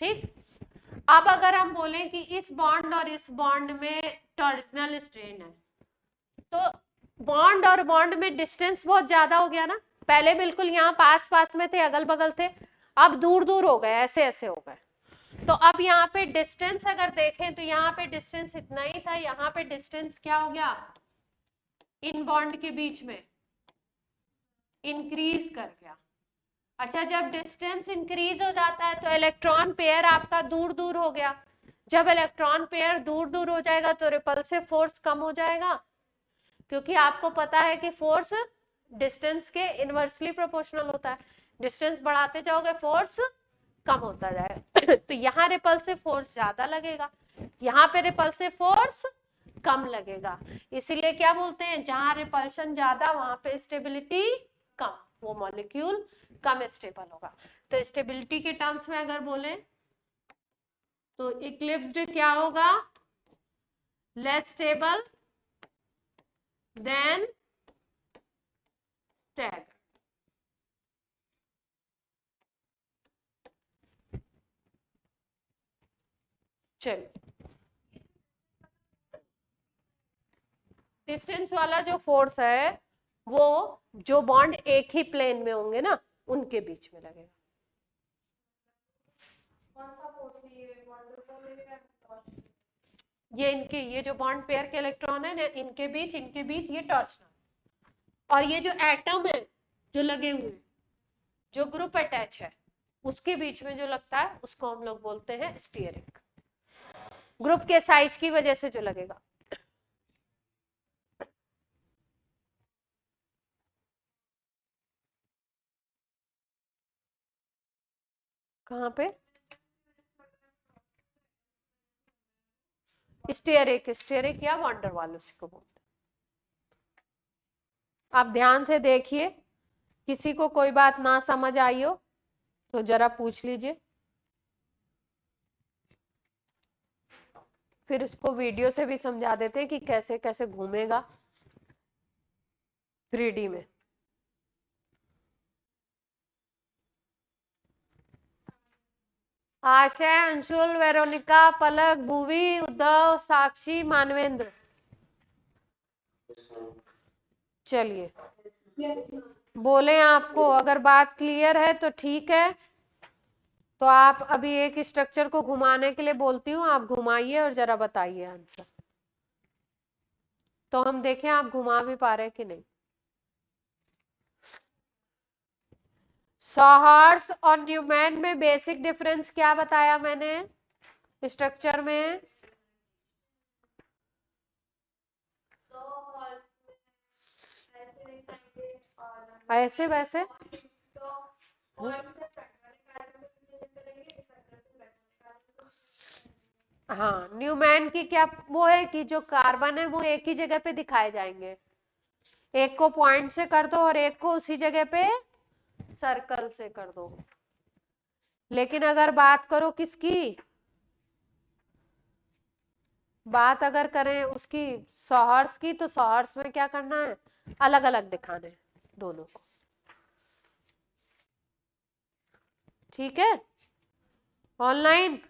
ठीक। अब अगर हम बोलें कि इस बॉन्ड और इस बॉन्ड में टॉर्जनल स्ट्रेन है तो बॉन्ड और बॉन्ड में डिस्टेंस बहुत ज्यादा हो गया ना, पहले बिल्कुल यहाँ पास पास में थे, अगल बगल थे, अब दूर दूर हो गए, ऐसे ऐसे हो गए। तो अब यहाँ पे डिस्टेंस अगर देखें तो यहाँ पे डिस्टेंस इतना ही था, यहाँ पे डिस्टेंस क्या हो गया इन बॉन्ड के बीच में, इंक्रीज कर गया। अच्छा, जब डिस्टेंस इंक्रीज हो जाता है तो इलेक्ट्रॉन पेयर आपका दूर दूर हो गया। जब इलेक्ट्रॉन पेयर दूर दूर हो जाएगा तो रिपल्सिव फोर्स कम हो जाएगा, क्योंकि आपको पता है कि फोर्स डिस्टेंस के इनवर्सली प्रोपोर्शनल होता है। डिस्टेंस बढ़ाते जाओगे फोर्स कम होता जाएगा। तो यहाँ रिपल्सिव फोर्स ज्यादा लगेगा, यहाँ पे रिपल्सिव फोर्स कम लगेगा। इसीलिए क्या बोलते हैं, जहां रिपल्शन ज्यादा वहां पे स्टेबिलिटी कम, वो मॉलिक्यूल कम स्टेबल होगा। तो स्टेबिलिटी के टर्म्स में अगर बोले तो इक्लिप्स्ड क्या होगा, लेस स्टेबल देन स्टैग्ड। चलिए, डिस्टेंस वाला जो फोर्स है वो जो बॉन्ड एक ही प्लेन में होंगे ना उनके बीच में लगेगा। ये इनके, ये जो बॉन्ड पेयर के इलेक्ट्रॉन है ना इनके बीच ये टॉर्शनल, और ये जो एटम है जो लगे हुए जो ग्रुप अटैच है उसके बीच में जो लगता है उसको हम लोग बोलते हैं स्टीयरिक। ग्रुप के साइज की वजह से जो लगेगा। कहाँ पे स्टीयरिक, स्टीयरिक या वंडर वाल उसी को बोलते हैं। आप ध्यान से देखिए, किसी को कोई बात ना समझ आई हो तो जरा पूछ लीजिए, फिर इसको वीडियो से भी समझा देते हैं कि कैसे कैसे घूमेगा 3D में। आशय, अंशुल, वेरोनिका, पलक, भूवी, उद्धव, साक्षी, मानवेंद्र। चलिए बोले, आपको अगर बात क्लियर है तो ठीक है। तो आप अभी एक स्ट्रक्चर को घुमाने के लिए बोलती हूँ, आप घुमाइए और जरा बताइए आंसर, तो हम देखें आप घुमा भी पा रहे हैं कि नहीं। सॉहर्स और न्यूमैन में बेसिक डिफरेंस क्या बताया मैंने स्ट्रक्चर में? ऐसे वैसे हाँ, न्यूमैन की क्या वो है कि जो कार्बन है वो एक ही जगह पे दिखाए जाएंगे, एक को पॉइंट से कर दो और एक को उसी जगह पे सर्कल से कर दो। लेकिन अगर बात करो किसकी, बात अगर करें उसकी सॉहर्स की, तो सॉहर्स में क्या करना है, अलग अलग दिखाने दोनों को। ठीक है, ऑनलाइन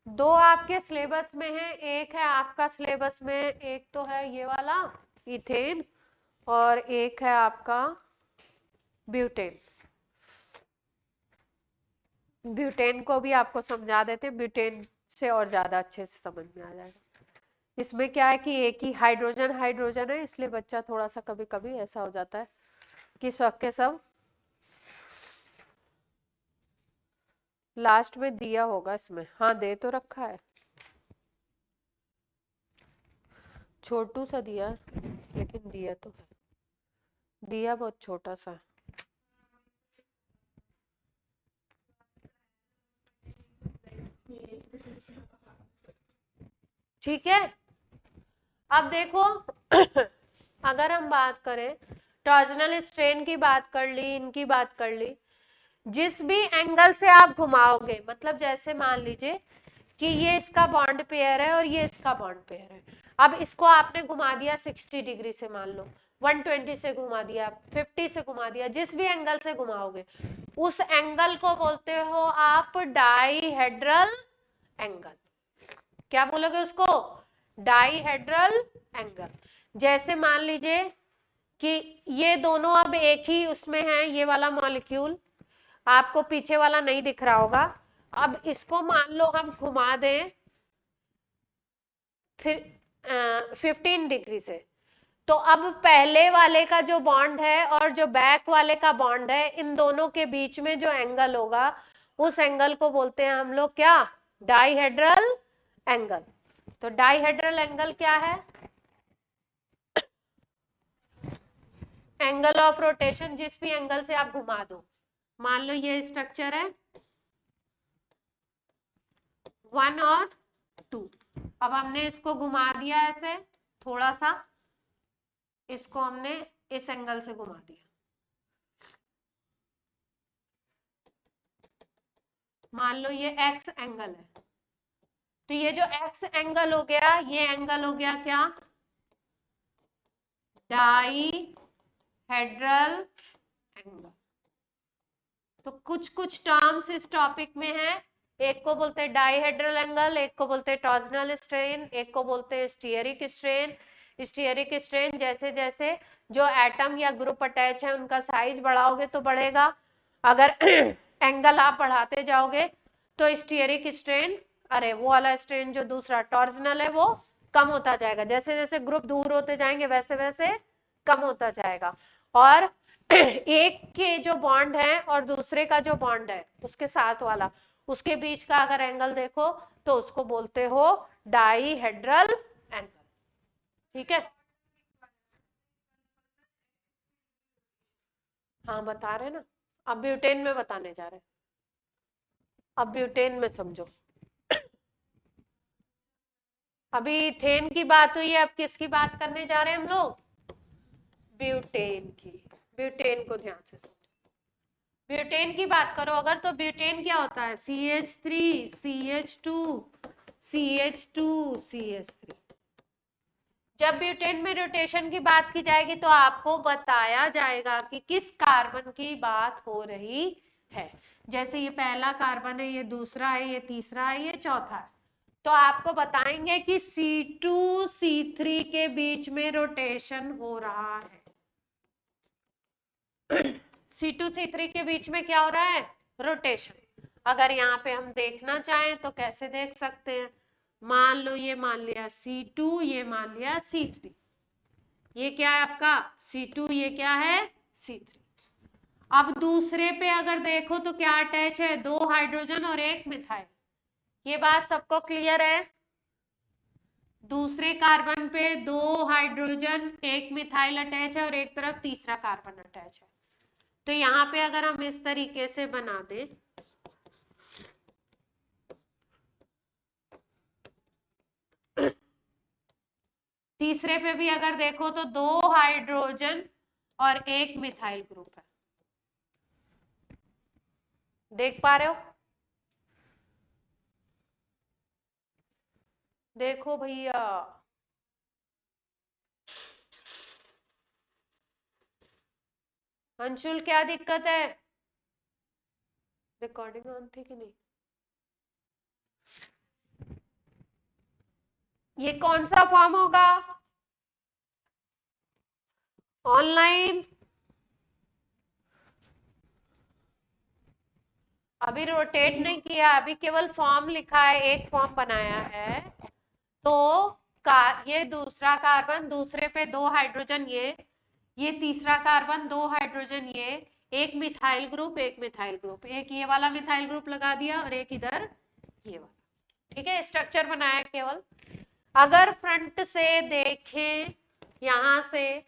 दो आपके सिलेबस में है, एक है आपका सिलेबस में, एक तो है ये वाला इथेन और एक है आपका ब्यूटेन। ब्यूटेन को भी आपको समझा देते हैं, ब्यूटेन से और ज्यादा अच्छे से समझ में आ जाएगा। इसमें क्या है कि एक ही हाइड्रोजन हाइड्रोजन है, इसलिए बच्चा थोड़ा सा कभी कभी ऐसा हो जाता है कि सब के सब लास्ट में दिया होगा इसमें, हाँ दे तो रखा है, छोटू सा दिया लेकिन दिया तो है, दिया बहुत छोटा सा। ठीक है, अब देखो अगर हम बात करें टॉर्जनल स्ट्रेन की बात कर ली, इनकी बात कर ली, जिस भी एंगल से आप घुमाओगे, मतलब जैसे मान लीजिए कि ये इसका बॉन्ड पेयर है और ये इसका बॉन्ड पेयर है, अब इसको आपने घुमा दिया 60 डिग्री से, मान लो 120 से घुमा दिया, 50 से घुमा दिया, जिस भी एंगल से घुमाओगे उस एंगल को बोलते हो आप डाईहेड्रल एंगल। क्या बोलोगे उसको? Dihedral angle. जैसे मान लीजिए कि ये दोनों अब एक ही उसमें है, ये वाला मॉलिक्यूल आपको पीछे वाला नहीं दिख रहा होगा। अब इसको मान लो हम घुमा दें 15 डिग्री से, तो अब पहले वाले का जो बॉन्ड है और जो बैक वाले का बॉन्ड है, इन दोनों के बीच में जो एंगल होगा उस एंगल को बोलते हैं हम लोग क्या, डाइहेड्रल एंगल। तो डाइहेड्रल एंगल क्या है, एंगल ऑफ रोटेशन जिस भी एंगल से आप घुमा दो। मान लो ये स्ट्रक्चर है 1 और 2, अब हमने इसको घुमा दिया ऐसे थोड़ा सा, इसको हमने इस एंगल से घुमा दिया, मान लो ये एक्स एंगल है, तो ये जो एक्स एंगल हो गया, ये एंगल हो गया क्या, डाइहेड्रल एंगल। तो कुछ कुछ टर्म्स इस टॉपिक में है, एक को बोलते हैं डाइहेड्रल एंगल, एक को बोलते हैं टॉर्जनल स्ट्रेन, एक को बोलते हैं स्टीयरिक स्ट्रेन। स्टीयरिक स्ट्रेन जैसे जैसे जो एटम या ग्रुप अटैच है उनका साइज बढ़ाओगे तो बढ़ेगा, अगर एंगल आप बढ़ाते जाओगे तो स्टीयरिक स्ट्रेन, अरे वो वाला स्ट्रेन जो दूसरा टॉर्जनल है वो कम होता जाएगा, जैसे जैसे ग्रुप दूर होते जाएंगे वैसे वैसे कम होता जाएगा। और एक के जो बॉन्ड है और दूसरे का जो बॉन्ड है उसके साथ वाला, उसके बीच का अगर एंगल देखो तो उसको बोलते हो डाइहेड्रल एंगल। ठीक है, हाँ बता रहे ना, अब ब्यूटेन में बताने जा रहे हैं, अब ब्यूटेन में समझो। अभी इथेन की बात हुई है, अब किसकी बात करने जा रहे हैं हम लोग, ब्यूटेन की। ब्यूटेन को ध्यान से समझो, ब्यूटेन की बात करो अगर, तो ब्यूटेन क्या होता है, CH3 CH2 CH2 CH3। जब ब्यूटेन में रोटेशन की बात की जाएगी तो आपको बताया जाएगा कि किस कार्बन की बात हो रही है। जैसे ये पहला कार्बन है, ये दूसरा है, ये तीसरा है, ये चौथा है, तो आपको बताएंगे कि C2 C3 के बीच में रोटेशन हो रहा है। C2 C3 के बीच में क्या हो रहा है, रोटेशन। अगर यहाँ पे हम देखना चाहें तो कैसे देख सकते हैं, मान लो ये मान लिया C2, ये मान लिया C3, ये क्या है आपका C2, ये क्या है C3। अब दूसरे पे अगर देखो तो क्या अटैच है, 2 हाइड्रोजन और 1 मिथाइल, ये बात सबको क्लियर है। दूसरे कार्बन पे 2 हाइड्रोजन 1 मिथाइल अटैच है और एक तरफ तीसरा कार्बन अटैच है। तो यहाँ पे अगर हम इस तरीके से बना दें, तीसरे पे भी अगर देखो तो 2 हाइड्रोजन और 1 मिथाइल ग्रुप है, देख पा रहे हो, देखो भैया, अंशुल क्या दिक्कत है, रिकॉर्डिंग ऑन थी कि नहीं, ये कौन सा फॉर्म होगा, ऑनलाइन, अभी रोटेट नहीं किया, अभी केवल फॉर्म लिखा है, एक फॉर्म बनाया है। तो ये दूसरा कार्बन, दूसरे पे 2 हाइड्रोजन, ये तीसरा कार्बन 2 हाइड्रोजन, ये एक मिथाइल ग्रुप, एक मिथाइल ग्रुप, एक ये वाला मिथाइल ग्रुप लगा दिया और एक इधर ये वाला। ठीक है, स्ट्रक्चर बनाया केवल। अगर फ्रंट से देखें यहां से,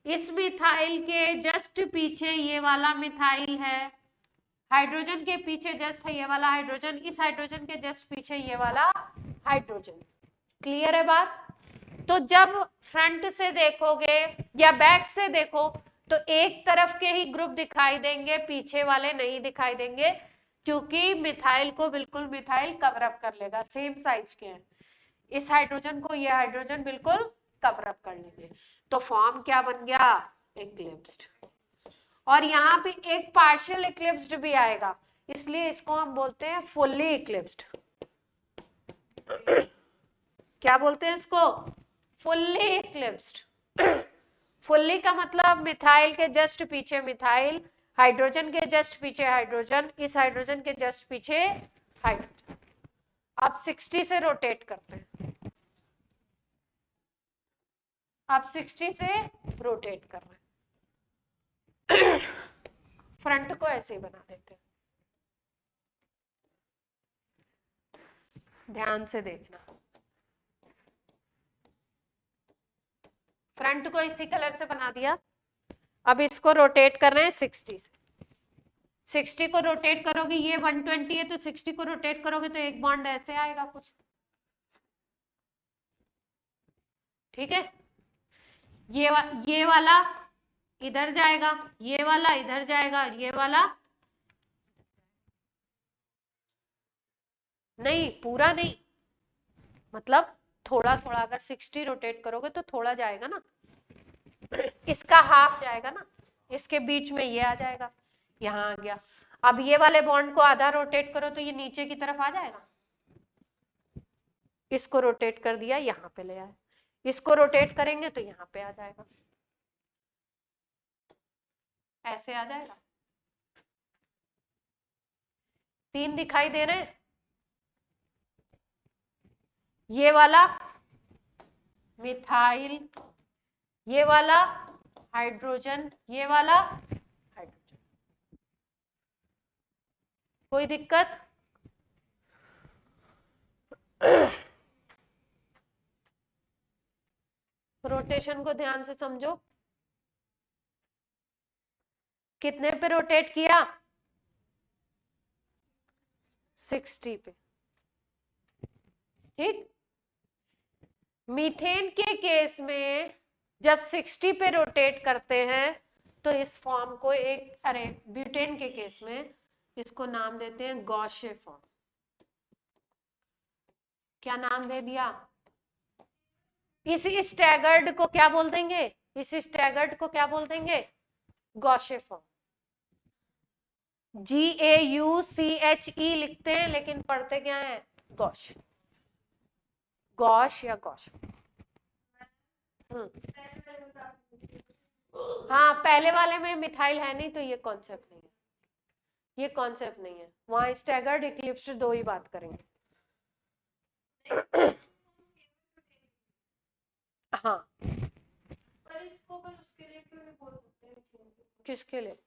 इस मिथाइल के जस्ट पीछे ये वाला मिथाइल है, हाइड्रोजन के पीछे जस्ट है ये वाला हाइड्रोजन, इस हाइड्रोजन के जस्ट पीछे ये वाला हाइड्रोजन। क्लियर है बात। तो जब फ्रंट से देखोगे या बैक से देखो तो एक तरफ के ही ग्रुप दिखाई देंगे, पीछे वाले नहीं दिखाई देंगे, क्योंकि मिथाइल को बिल्कुल मिथाइल कवर अप कर लेगा, सेम साइज के हैं, इस हाइड्रोजन को ये हाइड्रोजन बिल्कुल कवर अप कर लेंगे। तो फॉर्म क्या बन गया, इक्लिप्स्ड। और यहाँ पे एक पार्शियल इक्लिप्स्ड भी आएगा, इसलिए इसको हम बोलते हैं फुल्ली इक्लिप्स्ड। क्या बोलते हैं इसको, फुल्ली इक्लिप्स्ड। फुल्ली का मतलब मिथाइल के जस्ट पीछे मिथाइल, हाइड्रोजन के जस्ट पीछे हाइड्रोजन, इस हाइड्रोजन के जस्ट पीछे हाइड्रोजन। आप 60 से रोटेट करते हैं, आप 60 से रोटेट कर रहे हैं। फ्रंट को ऐसे ही बना देते हैं, ध्यान से देखना। फ्रंट को इसी कलर से बना दिया। अब इसको रोटेट कर रहे हैं 60 से। 60 को रोटेट करोगे, ये 120 है तो 60 को रोटेट करोगे तो एक बॉन्ड ऐसे आएगा कुछ, ठीक है। ये वाला इधर जाएगा, ये वाला इधर जाएगा, ये वाला नहीं, पूरा नहीं, मतलब थोड़ा थोड़ा। अगर 60 रोटेट करोगे तो थोड़ा जाएगा ना, इसका हाफ जाएगा ना, इसके बीच में ये आ जाएगा, यहाँ आ गया। अब ये वाले बॉन्ड को आधा रोटेट करो तो ये नीचे की तरफ आ जाएगा। इसको रोटेट कर दिया, यहाँ पे ले आए। इसको रोटेट करेंगे तो यहाँ पे आ जाएगा, ऐसे आ जाएगा। 3 दिखाई दे रहे हैं। ये वाला मिथाइल, ये वाला हाइड्रोजन, ये वाला हाइड्रोजन। कोई दिक्कत? रोटेशन को ध्यान से समझो। कितने पे रोटेट किया? 60 पे, ठीक। मीथेन के केस में जब 60 पे रोटेट करते हैं तो इस फॉर्म को एक, अरे ब्यूटेन के केस में इसको नाम देते हैं गॉशे फॉर्म। क्या नाम दे दिया? इस स्टैगर्ड को क्या बोल देंगे? इस स्टैगर्ड को क्या बोल देंगे? गॉशे फॉर्म। GAUCHE लिखते हैं लेकिन पढ़ते क्या है? गॉश, गॉश या गॉश। हाँ, पहले वाले में मिथाइल है नहीं तो ये कॉन्सेप्ट नहीं है, ये कॉन्सेप्ट नहीं है। वहां स्टैगर्ड इक्लिप्स 2 ही बात करेंगे। हाँ, पर इसको उसके लिए क्यों नहीं बोल सकते? किसके लिए?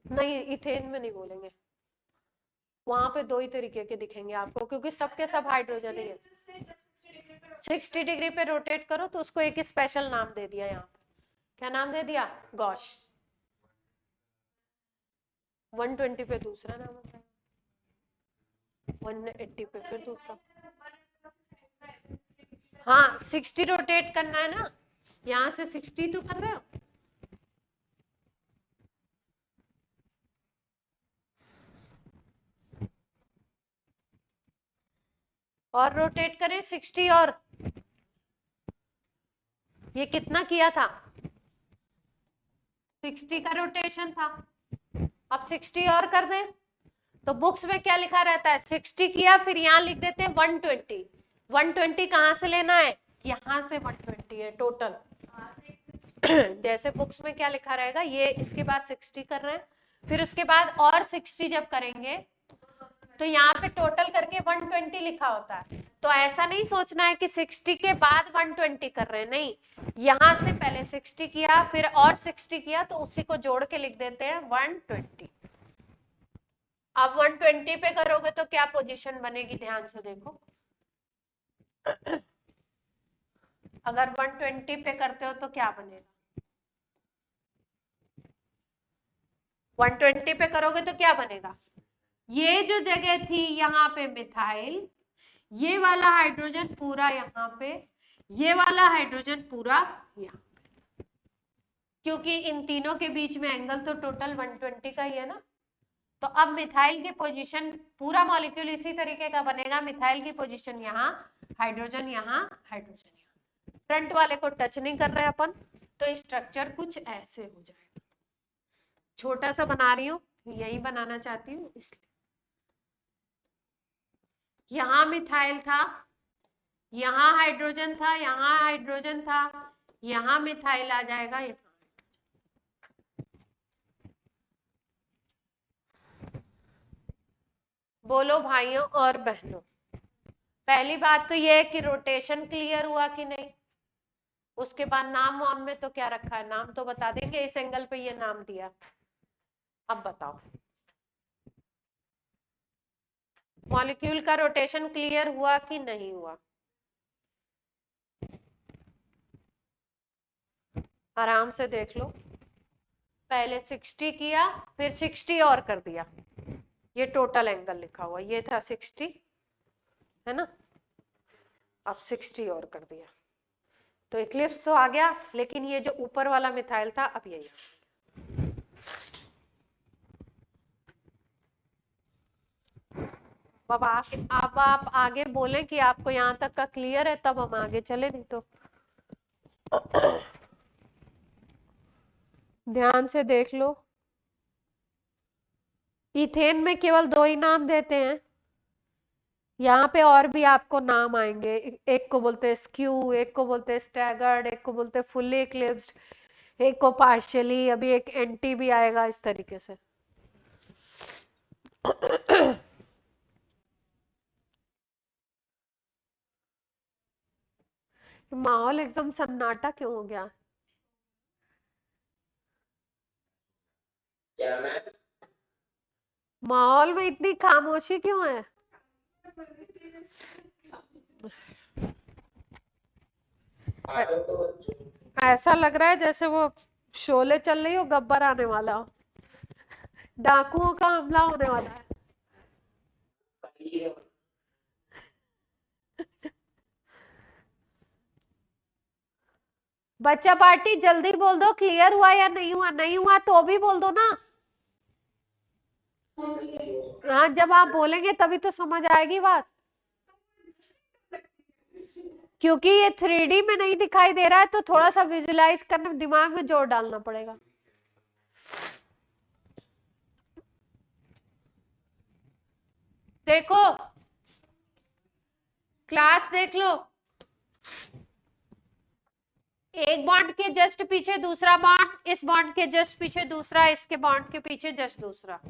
नहीं, इथेन में नहीं बोलेंगे। वहां पे 2 ही तरीके के दिखेंगे आपको, क्योंकि सबके सब हाइड्रोजन ही है। 60 डिग्री पे रोटेट करो तो उसको एक स्पेशल नाम दे दिया यहाँ पे। क्या नाम दे दिया? गॉश। 120 पे दूसरा नाम होता है, 180 पे फिर दूसरा। हाँ, 60 रोटेट करना है ना, यहाँ से 60 तो कर रहे हो। और रोटेट करें 60, और ये कितना किया था? 60 का रोटेशन था। अब 60 और कर दें तो बुक्स में क्या लिखा रहता है? 60 किया, फिर यहाँ लिख देते हैं 120। 120 कहाँ से लेना है? यहाँ से 120 है टोटल। जैसे बुक्स में क्या लिखा रहेगा, ये इसके बाद 60 कर रहे हैं, फिर उसके बाद और 60 जब करेंगे तो यहाँ पे टोटल करके 120 लिखा होता है। तो ऐसा नहीं सोचना है कि 60 के बाद 120 कर रहे हैं, नहीं, यहाँ से पहले 60 किया फिर और 60 किया तो उसी को जोड़ के लिख देते हैं 120। अब 120 पे करोगे तो क्या पोजीशन बनेगी? ध्यान से देखो। अगर 120 पे करते हो तो क्या बनेगा? 120 पे करोगे तो क्या बनेगा? ये जो जगह थी यहाँ पे मिथाइल, ये वाला हाइड्रोजन पूरा यहाँ पे, ये वाला हाइड्रोजन पूरा यहाँ पे, क्योंकि इन तीनों के बीच में एंगल तो टोटल 120 का ही है ना। तो अब मिथाइल की पोजीशन, पूरा मॉलिक्यूल इसी तरीके का बनेगा। मिथाइल की पोजीशन यहाँ, हाइड्रोजन यहाँ, हाइड्रोजन यहाँ। फ्रंट वाले को टच नहीं कर रहे अपन, तो स्ट्रक्चर कुछ ऐसे हो जाएगा। छोटा सा बना रही हूँ, यही बनाना चाहती हूँ इसलिए। यहाँ मिथाइल था, यहाँ हाइड्रोजन था, यहाँ हाइड्रोजन था, यहाँ मिथाइल आ जाएगा यहाँ। बोलो भाइयों और बहनों, पहली बात तो ये है कि रोटेशन क्लियर हुआ कि नहीं। उसके बाद नाम वाम में तो क्या रखा है, नाम तो बता देंगे, इस एंगल पे ये नाम दिया। अब बताओ, मॉलिक्यूल का रोटेशन क्लियर हुआ कि नहीं हुआ? आराम से देख लो। पहले 60 किया, फिर 60 और कर दिया, ये टोटल एंगल लिखा हुआ, ये था 60 है ना, अब 60 और कर दिया, तो इक्लिप्स तो आ गया, लेकिन ये जो ऊपर वाला मिथाइल था अब यही। अब आप आगे बोले कि आपको यहाँ तक का क्लियर है, तब हम आगे चले, नहीं तो ध्यान से देख लो। इथेन में केवल 2 ही नाम देते हैं, यहाँ पे और भी आपको नाम आएंगे, एक को बोलते हैं स्क्यू, एक को बोलते हैं स्टैगर्ड, एक को बोलते हैं फुल्ली इक्लिप्स्ड, एक को पार्शियली, अभी एक एंटी भी आएगा, इस तरीके से। माहौल एकदम सन्नाटा क्यों हो गया? माहौल में इतनी खामोशी क्यों है? ऐसा लग रहा है जैसे वो शोले चल रही हो, गब्बर आने वाला हो, डाकुओं का हमला होने वाला है। बच्चा पार्टी जल्दी बोल दो, क्लियर हुआ या नहीं हुआ? नहीं हुआ तो भी बोल दो ना। हाँ, जब आप बोलेंगे तभी तो समझ आएगी बात, क्योंकि ये 3D में नहीं दिखाई दे रहा है, तो थोड़ा सा विजुलाइज करने में दिमाग में जोर डालना पड़ेगा। देखो, क्लास देख लो, एक बॉन्ड के जस्ट पीछे दूसरा बॉन्ड, इस बॉन्ड के जस्ट पीछे दूसरा, इसके बॉन्ड के पीछे जस्ट दूसरा।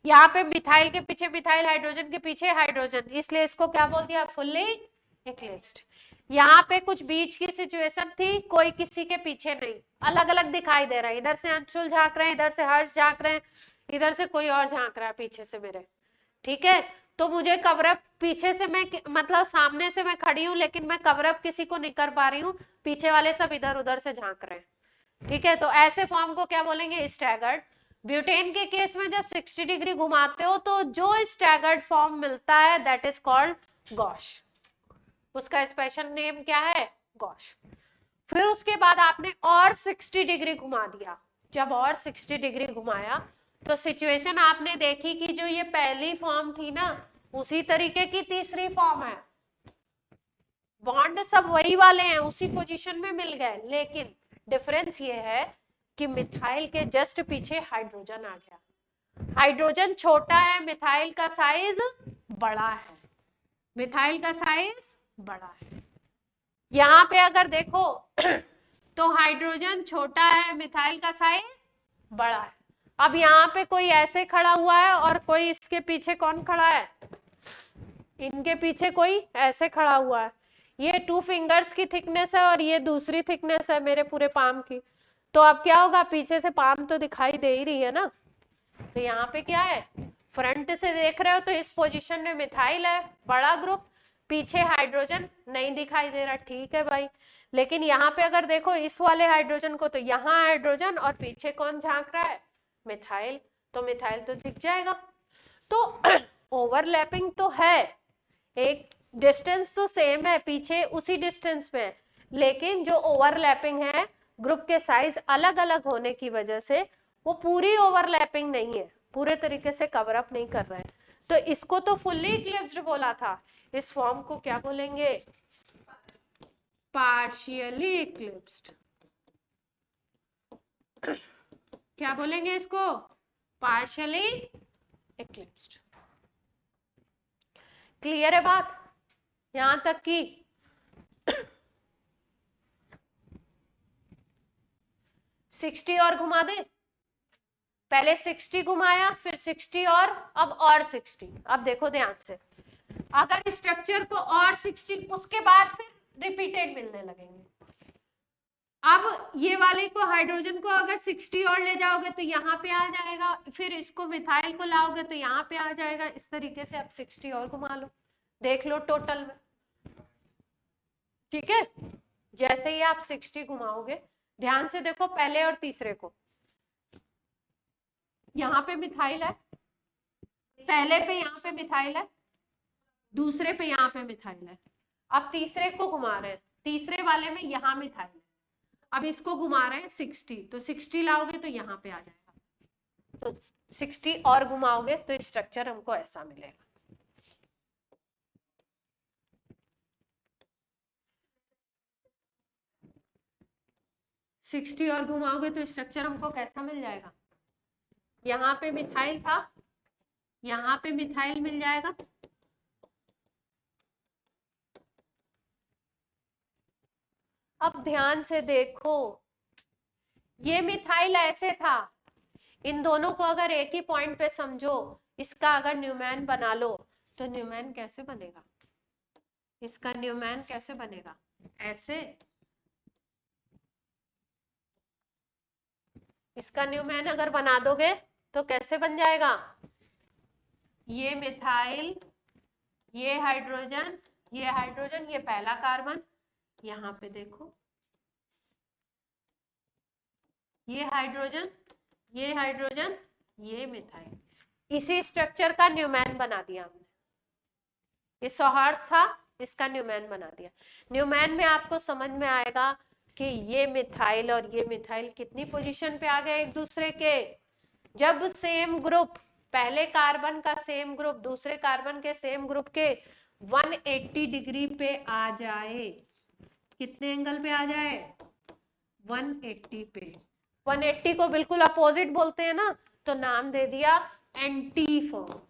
यहाँ पे मिथाइल के पीछे मिथाइल, हाइड्रोजन के पीछे हाइड्रोजन, इसलिए इसको क्या बोल दिया? Fully eclipsed. यहाँ पे कुछ बीच की सिचुएशन थी, कोई किसी के पीछे नहीं, अलग अलग दिखाई दे रहा है, इधर से अंशुल झांक रहे हैं, इधर से हर्ष झांक रहे हैं, इधर से कोई और झांक रहा है पीछे से मेरे, ठीक है। तो मुझे कवरअप पीछे से, मैं मतलब सामने से मैं खड़ी हूँ, लेकिन मैं कवरअप किसी को नहीं कर पा रही हूँ, पीछे वाले सब इधर उधर से झांक रहे हैं, ठीक है। तो ऐसे फॉर्म को क्या बोलेंगे? स्टैगर्ड। ब्यूटेन के केस में जब 60 डिग्री घुमाते हो तो जो स्टैगर्ड फॉर्म मिलता है दैट इज कॉल्ड गॉश, उसका स्पेशल नेम क्या है? गॉश। फिर उसके बाद आपने और 60 डिग्री घुमा दिया, जब और 60 डिग्री घुमाया तो सिचुएशन आपने देखी कि जो ये पहली फॉर्म थी ना, उसी तरीके की तीसरी फॉर्म है, बॉन्ड सब वही वाले हैं, उसी पोजीशन में मिल गए, लेकिन डिफरेंस ये है कि मिथाइल के जस्ट पीछे हाइड्रोजन आ गया। हाइड्रोजन छोटा है, मिथाइल का साइज बड़ा है, मिथाइल का साइज बड़ा है। यहाँ पे अगर देखो तो हाइड्रोजन छोटा है, मिथाइल का साइज बड़ा है। अब यहाँ पे कोई ऐसे खड़ा हुआ है और कोई इसके पीछे कौन खड़ा है? इनके पीछे कोई ऐसे खड़ा हुआ है, ये 2 फिंगर्स की थिकनेस है और ये दूसरी थिकनेस है मेरे पूरे पाम की, तो अब क्या होगा? पीछे से पाम तो दिखाई दे ही रही है ना। तो यहाँ पे क्या है? फ्रंट से देख रहे हो तो इस पोजीशन में मिथाइल है, बड़ा ग्रुप, पीछे हाइड्रोजन नहीं दिखाई दे रहा, ठीक है भाई। लेकिन यहाँ पे अगर देखो इस वाले हाइड्रोजन को, तो यहाँ हाइड्रोजन और पीछे कौन झांक रहा है? मिथाइल, तो मिथाइल तो दिख जाएगा। तो ओवरलैपिंग तो है, एक डिस्टेंस तो सेम है, पीछे उसी डिस्टेंस पे है, लेकिन जो ओवरलैपिंग है ग्रुप के साइज अलग अलग होने की वजह से वो पूरी ओवरलैपिंग नहीं है, पूरे तरीके से कवर अप नहीं कर रहे हैं। तो इसको तो फुल्ली इक्लिप्स्ड बोला था, इस फॉर्म को क्या बोलेंगे? Partially eclipsed. क्या बोलेंगे इसको? Partially eclipsed. क्लियर है बात यहां तक की? 60 और घुमा दे, पहले 60 घुमाया, फिर 60 और 60। अब देखो ध्यान से, अगर स्ट्रक्चर को और 60 उसके बाद फिर रिपीटेड मिलने लगेंगे। अब ये वाले को हाइड्रोजन को अगर 60 और ले जाओगे तो यहाँ पे आ जाएगा, फिर इसको मिथाइल को लाओगे तो यहाँ पे आ जाएगा। इस तरीके से आप 60 और घुमा लो, देख लो टोटल में, ठीक है। जैसे ही आप 60 घुमाओगे, ध्यान से देखो पहले और तीसरे को, यहाँ पे मिथाइल है, पहले पे यहाँ पे मिथाइल है, दूसरे पे यहाँ पे मिथाइल है। अब तीसरे को घुमा रहे हैं, तीसरे वाले में यहाँ मिथाइल है, अब इसको घुमा रहे हैं 60, तो 60 लाओगे तो यहाँ पे आ जाएगा, तो 60 और घुमाओगे तो स्ट्रक्चर हमको ऐसा मिलेगा। सिक्सटी और घुमाओगे तो स्ट्रक्चर हमको कैसा मिल जाएगा, यहाँ पे मिथाइल था, यहाँ पे मिथाइल मिल जाएगा, अब ध्यान से देखो, ये मिथाइल ऐसे था, इन दोनों को अगर एक ही पॉइंट पे समझो, इसका अगर न्यूमैन बना लो तो न्यूमैन कैसे बनेगा, इसका न्यूमैन कैसे बनेगा, ऐसे। इसका न्यूमैन अगर बना दोगे तो कैसे बन जाएगा, ये मिथाइल, ये हाइड्रोजन, ये पहला कार्बन, यहाँ पे देखो ये हाइड्रोजन, ये मिथाइल, इसी स्ट्रक्चर का न्यूमैन बना दिया हमने। ये सौहार्द था, इसका न्यूमैन बना दिया। न्यूमैन में आपको समझ में आएगा कि ये मिथाइल और ये मिथाइल कितनी पोजीशन पे आ गए एक दूसरे के, जब सेम ग्रुप, पहले कार्बन का सेम ग्रुप दूसरे कार्बन के सेम ग्रुप के 180 डिग्री पे आ जाए, कितने एंगल पे आ जाए, 180 पे। 180 को बिल्कुल अपोजिट बोलते हैं ना, तो नाम दे दिया एंटी फॉर्म।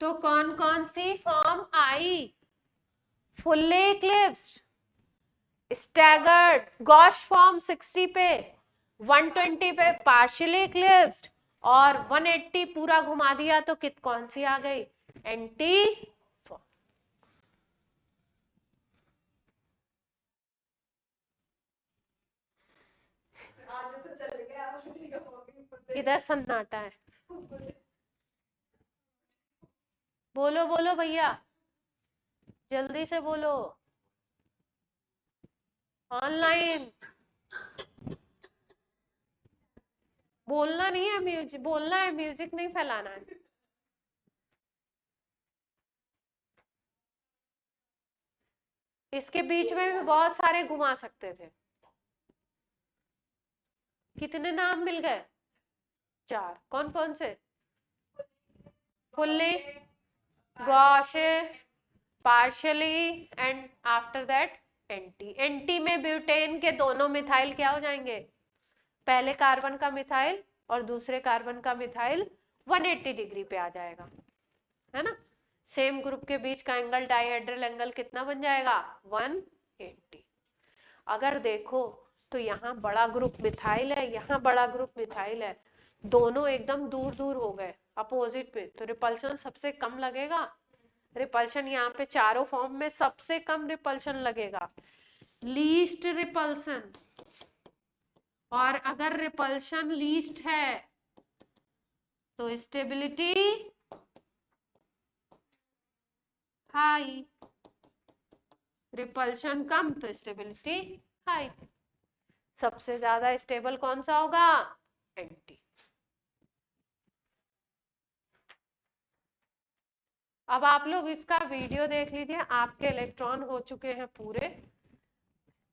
तो कौन कौन सी फॉर्म आई, fully eclipsed, staggered, gauche form 60 पे, 120 पे पार्शियली इक्लिप्स्ड, और 180 पूरा घुमा दिया तो कौन सी आ गई, एंटी फॉर्म। इधर सन्नाटा है, बोलो बोलो भैया, जल्दी से बोलो, ऑनलाइन बोलना नहीं है, म्यूजिक बोलना है, म्यूजिक नहीं फैलाना है। इसके बीच में भी बहुत सारे घुमा सकते थे। कितने नाम मिल गए, 4, कौन कौन से, fully, gosh, partially, and after that anti. Anti में ब्यूटेन के दोनों मिथाइल क्या हो जाएंगे, पहले कार्बन का मिथाइल और दूसरे कार्बन का मिथाइल 180 डिग्री पे आ जाएगा, है ना। सेम ग्रुप के बीच का एंगल, डाइहेड्रल एंगल कितना बन जाएगा, 180। अगर देखो तो यहाँ बड़ा ग्रुप मिथाइल है, यहाँ बड़ा ग्रुप मिथाइल है, दोनों एकदम दूर दूर हो गए अपोजिट पे, तो रिपल्शन सबसे कम लगेगा। रिपल्शन यहाँ पे चारों फॉर्म में सबसे कम रिपल्शन लगेगा, लीस्ट रिपल्शन। और अगर रिपल्शन लीस्ट है तो स्टेबिलिटी हाई, रिपल्शन कम तो स्टेबिलिटी हाई। सबसे ज्यादा स्टेबल कौन सा होगा, एंटी। अब आप लोग इसका वीडियो देख लीजिए, आपके इलेक्ट्रॉन हो चुके हैं पूरे।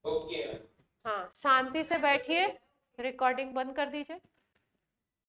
ओके हाँ, शांति से बैठिए, रिकॉर्डिंग बंद कर दीजिए।